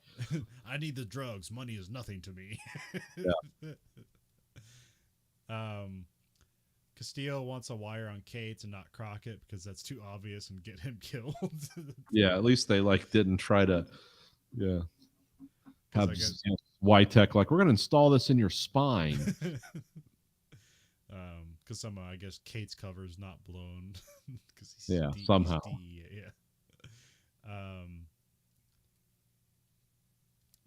B: I need the drugs. Money is nothing to me.
A: Yeah.
B: Castillo wants a wire on Cates and not Crockett because that's too obvious and get him killed.
A: Yeah, at least they like didn't try to, have Y-Tech like we're going to install this in your spine.
B: Because somehow I guess Cates cover is not blown.
A: Somehow.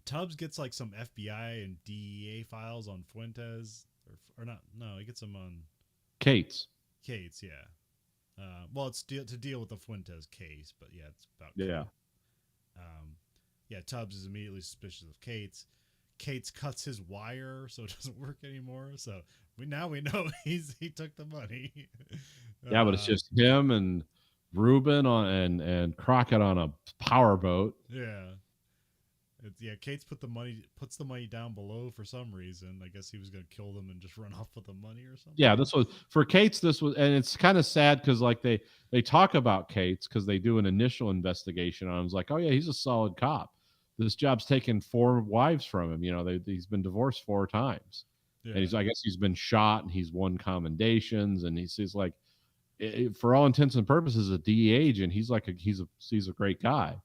B: Tubbs gets like some FBI and DEA files on Fuentes, or not? No, he gets them on
A: Cates,
B: yeah. Well, it's to deal with the Fuentes case, but yeah, it's about Tubbs is immediately suspicious of Cates. Cates cuts his wire, so it doesn't work anymore. So we know he took the money.
A: Yeah, but it's just him and Ruben and Crockett on a powerboat.
B: Yeah. Cates puts the money down below for some reason. I guess he was going to kill them and just run off with the money or something.
A: Yeah, this was for Cates. And it's kind of sad because like they talk about Cates because they do an initial investigation on him. It's like, oh yeah, he's a solid cop. This job's taken 4 wives from him. You know, he's been divorced 4 times, and I guess he's been shot and he's won commendations, and he's like, for all intents and purposes, a DEA agent. He's like he's a great guy.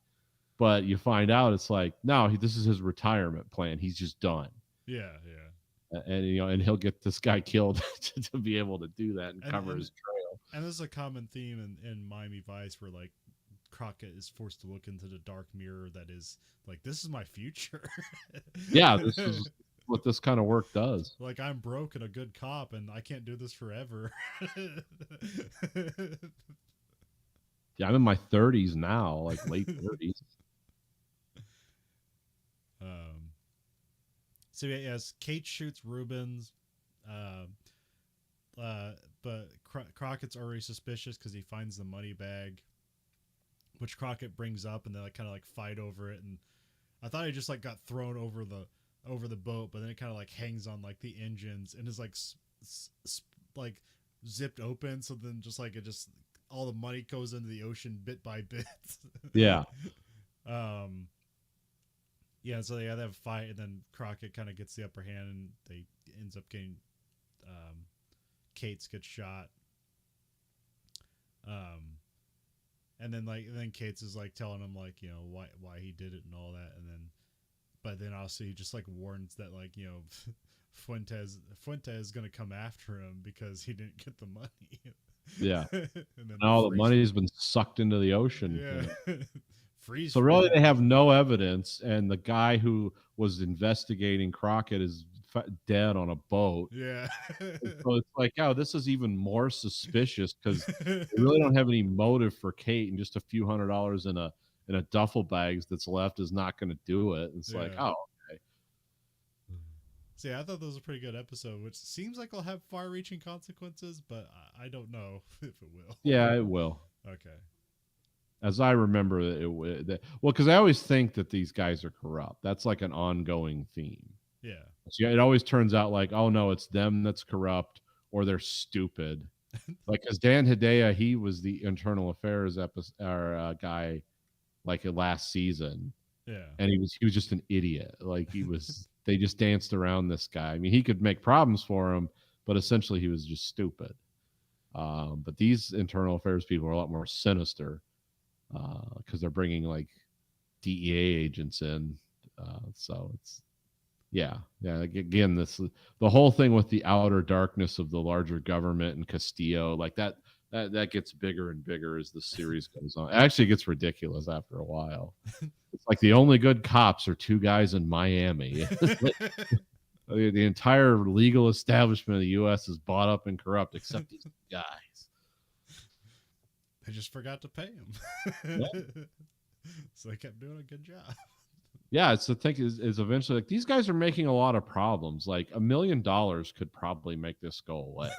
A: But you find out it's like, no, this is his retirement plan. He's just done.
B: Yeah.
A: And he'll get this guy killed to be able to do that and cover his trail.
B: And this is a common theme in Miami Vice where like Crockett is forced to look into the dark mirror that is like, this is my future.
A: Yeah, this is what this kind of work does.
B: Like, I'm broke and a good cop and I can't do this forever.
A: Yeah, I'm in my 30s now, like late 30s.
B: So yes, Kate shoots Rubens, but Crockett's already suspicious because he finds the money bag, which Crockett brings up, and they like kind of like fight over it. And I thought he just like got thrown over the boat, but then it kind of like hangs on like the engines and is like like zipped open. So then just like all the money goes into the ocean bit by bit.
A: Yeah.
B: Yeah, so they have a fight, and then Crockett kind of gets the upper hand, and they ends up getting Cates gets shot. And then Cates is like telling him like, you know, why he did it and all that, but then also he just like warns that like, you know, Fuentes is gonna come after him because he didn't get the money.
A: Yeah. And all the money has been sucked into the ocean.
B: Yeah. freeze
A: So really, they
B: frame.
A: have no evidence, and the guy who was investigating Crockett is dead on a boat.
B: Yeah.
A: So it's like, oh, this is even more suspicious because they really don't have any motive for Kate, and just a few $100s in a duffel bags that's left is not going to do it. It's like,
B: Yeah.
A: oh, okay.
B: See, I thought that was a pretty good episode, which seems like it'll have far-reaching consequences, but I don't know if it will.
A: Yeah, it will.
B: Okay.
A: As I remember it, well, because I always think that these guys are corrupt. That's like an ongoing theme.
B: Yeah.
A: So it always turns out like, oh no, it's them that's corrupt, or they're stupid. Like, because Dan Hedaya, he was the internal affairs guy, like last season,
B: Yeah.
A: and he was just an idiot. Like they just danced around this guy. I mean, he could make problems for him, but essentially he was just stupid. But these internal affairs people are a lot more sinister because they're bringing like DEA agents in. So it's yeah. Again, the whole thing with the outer darkness of the larger government and Castillo, like that gets bigger and bigger as the series goes on. It actually gets ridiculous after a while. It's like the only good cops are two guys in Miami. The entire legal establishment of the U.S. is bought up and corrupt, except these guys.
B: They just forgot to pay him.
A: Yeah.
B: So they kept doing a good job.
A: Yeah, it's the thing is eventually like these guys are making a lot of problems. Like $1 million could probably make this go away.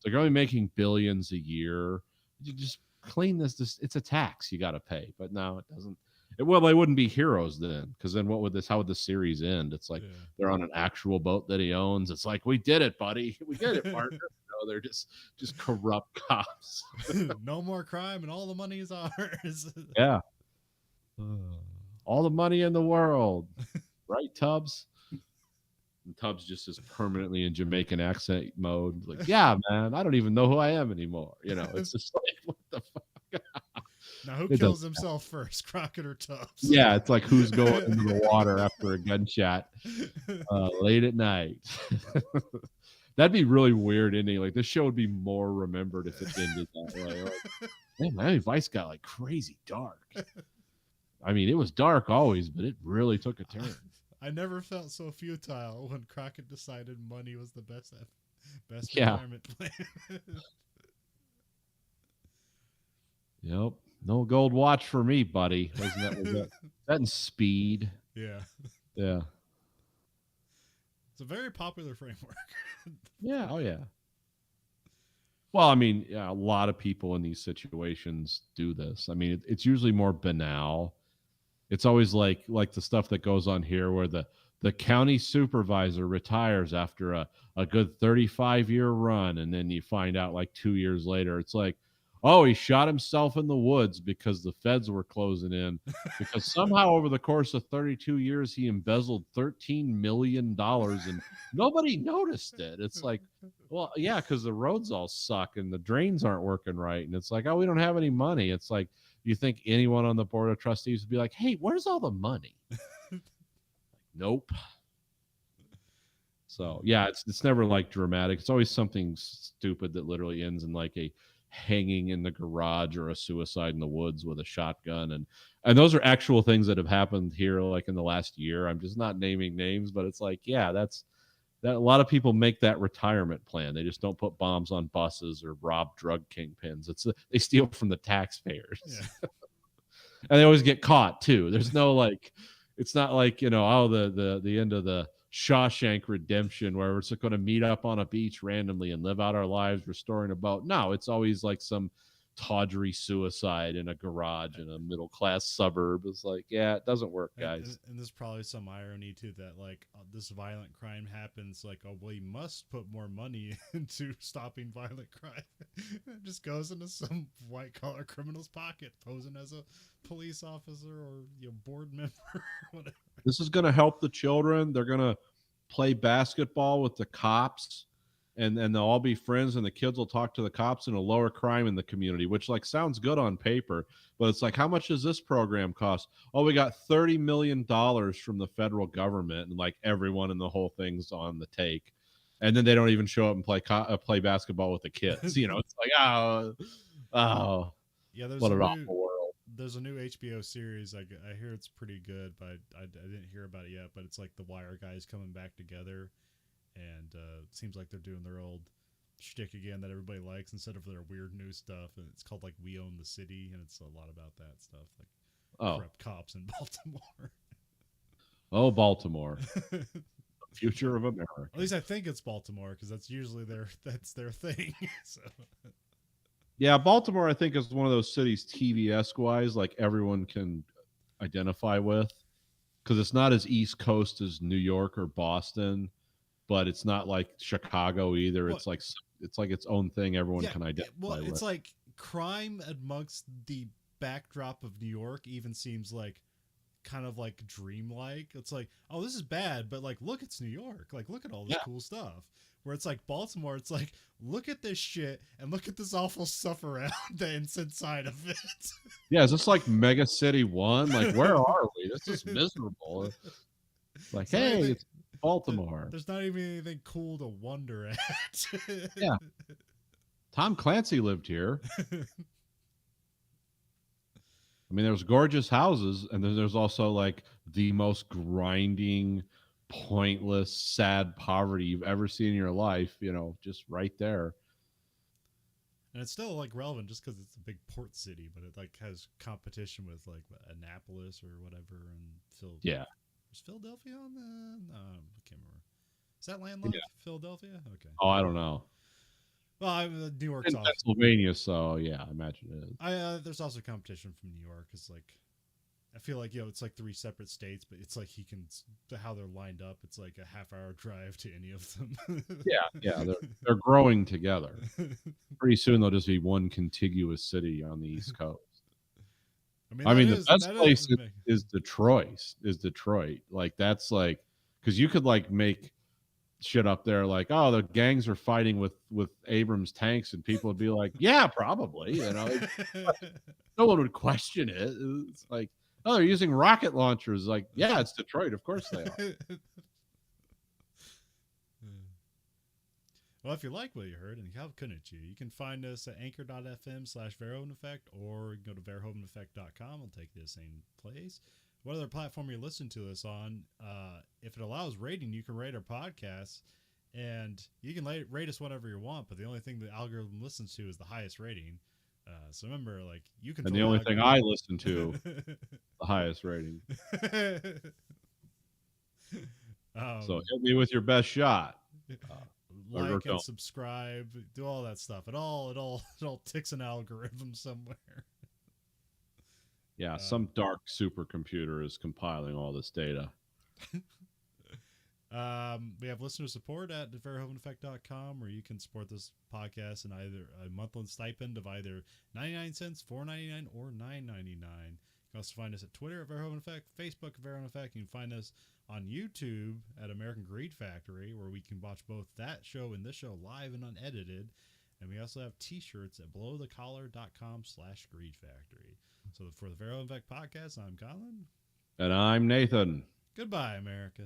A: They're only making billions a year. You just clean this. It's a tax you got to pay. But no, it doesn't. Well, they wouldn't be heroes then, because then how would the series end? It's like they're on an actual boat that he owns. It's like, we did it, buddy. We did it, partner. No, they're just corrupt cops.
B: No more crime, and all the money is ours.
A: Yeah. All the money in the world. Right, Tubbs? And Tubbs just is permanently in Jamaican accent mode. Like, yeah, man, I don't even know who I am anymore. It's just like, what the fuck?
B: Now, who kills himself first, Crockett or Tubbs?
A: Yeah, it's like who's going into the water after a gunshot late at night. That'd be really weird ending. Like, this show would be more remembered if it ended that way. Like, man, Miami Vice got like crazy dark. I mean, it was dark always, but it really took a turn.
B: I never felt so futile when Crockett decided money was the best
A: Yeah.
B: retirement plan.
A: Yep. No gold watch for me, buddy. Was that in Speed?
B: Yeah.
A: Yeah.
B: It's a very popular framework.
A: Yeah. Oh, yeah. Well, I mean, yeah, a lot of people in these situations do this. I mean, it's usually more banal. It's always like the stuff that goes on here where the county supervisor retires after a good 35-year run, and then you find out like 2 years later, it's like, oh, he shot himself in the woods because the feds were closing in, because somehow over the course of 32 years he embezzled $13 million and nobody noticed it. It's like, well, yeah, because the roads all suck and the drains aren't working right, and it's like, oh, we don't have any money. It's like, you think anyone on the board of trustees would be like, hey, where's all the money? Nope. So yeah, it's never like dramatic. It's always something stupid that literally ends in like a hanging in the garage or a suicide in the woods with a shotgun, and those are actual things that have happened here like in the last year. I'm just not naming names, but it's like, yeah, that a lot of people make that retirement plan. They just don't put bombs on buses or rob drug kingpins. They steal from the taxpayers.
B: Yeah.
A: And they always get caught too. There's no like, it's not like, the end of the Shawshank Redemption where we're just going to meet up on a beach randomly and live out our lives restoring a boat. No, it's always like some tawdry suicide in a garage in a middle class suburb. It's like, yeah, it doesn't work, guys.
B: And there's probably some irony too that like this violent crime happens. Like, oh, well, you must put more money into stopping violent crime. It just goes into some white collar criminal's pocket, posing as a police officer or board member. Whatever.
A: This is going to help the children. They're going to play basketball with the cops, and they'll all be friends, and the kids will talk to the cops, and it'll lower crime in the community, which like sounds good on paper, but it's like, how much does this program cost? Oh, we got $30 million from the federal government, and like everyone in the whole thing's on the take, and then they don't even show up and play basketball with the kids. It's like, oh,
B: Yeah,
A: what an awful world.
B: there's a new HBO series. I hear it's pretty good, but I didn't hear about it yet. But it's like the Wire guys coming back together, and it seems like they're doing their old shtick again that everybody likes instead of their weird new stuff. And it's called like We Own the City, and it's a lot about that stuff, like
A: Oh,
B: corrupt cops in Baltimore.
A: oh, Baltimore, the future of America.
B: At least I think it's Baltimore because that's usually that's their thing. So
A: Yeah, Baltimore, I think, is one of those cities TV-esque wise, like everyone can identify with, because it's not as East Coast as New York or Boston, but it's not like Chicago either.
B: what?
A: It's like its own thing. Everyone
B: Yeah,
A: can
B: well,
A: identify
B: it's
A: with.
B: like crime amongst the backdrop of New York even seems like kind of like dreamlike. It's like, oh, this is bad, but like, look, it's New York. Like, look at all this
A: Yeah,
B: cool stuff. Where it's like Baltimore, it's like, look at this shit and look at this awful stuff around that's inside of it.
A: yeah. Is this like Mega City One? Like, where are we? This is miserable. It's like,
B: It's not
A: hey,
B: anything,
A: it's Baltimore.
B: there's not even anything cool to wonder at.
A: Yeah, Tom Clancy lived here. I mean, there's gorgeous houses, and then there's also like the most grinding, pointless, sad poverty you've ever seen in your life. Just right there.
B: And it's still like relevant just because it's a big port city, but it like has competition with like Annapolis or whatever, and
A: Yeah,
B: was Philadelphia on the? No, I can't remember. Is that landlocked?
A: yeah.
B: Philadelphia? Okay.
A: Oh, I don't know.
B: Well, New York's
A: In
B: off.
A: Pennsylvania, so yeah, I imagine it is.
B: There's also competition from New York. It's like I feel like it's like three separate states, but it's like how they're lined up. It's like a half-hour drive to any of them.
A: Yeah, yeah, they're growing together. Pretty soon they'll just be one contiguous city on the East Coast.
B: I mean,
A: I mean, the best
B: that
A: place
B: is
A: is Detroit. Is Detroit like that's like because you could like make shit up there like, oh, the gangs are fighting with Abrams tanks, and people would be like, yeah, probably. No one would question it. It's like, oh, they're using rocket launchers. Like, yeah, it's Detroit. Of course they are.
B: Well, if you like what you heard, and how couldn't you? You can find us at anchor.fm/Verhoeven Effect, or go to verhoeveneffect.com. It'll take you to the same place. What other platform you listen to us on, if it allows rating, you can rate our podcasts, and you can rate us whatever you want, but the only thing the algorithm listens to is the highest rating. So remember, like, you can.
A: And the only thing I listen to, the highest rating. So hit me with your best shot.
B: Like and subscribe, do all that stuff. It all ticks an algorithm somewhere.
A: Yeah, some dark supercomputer is compiling all this data.
B: We have listener support at verhoeveneffect.com, where you can support this podcast in either a monthly stipend of either 99 cents, $4.99, or $9.99. You can also find us at Twitter at Verhoeven Effect, Facebook at Verhoeven Effect. You can find us on YouTube at American Greed Factory, where we can watch both that show and this show live and unedited. And we also have t-shirts at belowthecollar.com/Greed Factory. So for the Verhoeven Effect podcast, I'm Colin.
A: And I'm Nathan.
B: Goodbye, America.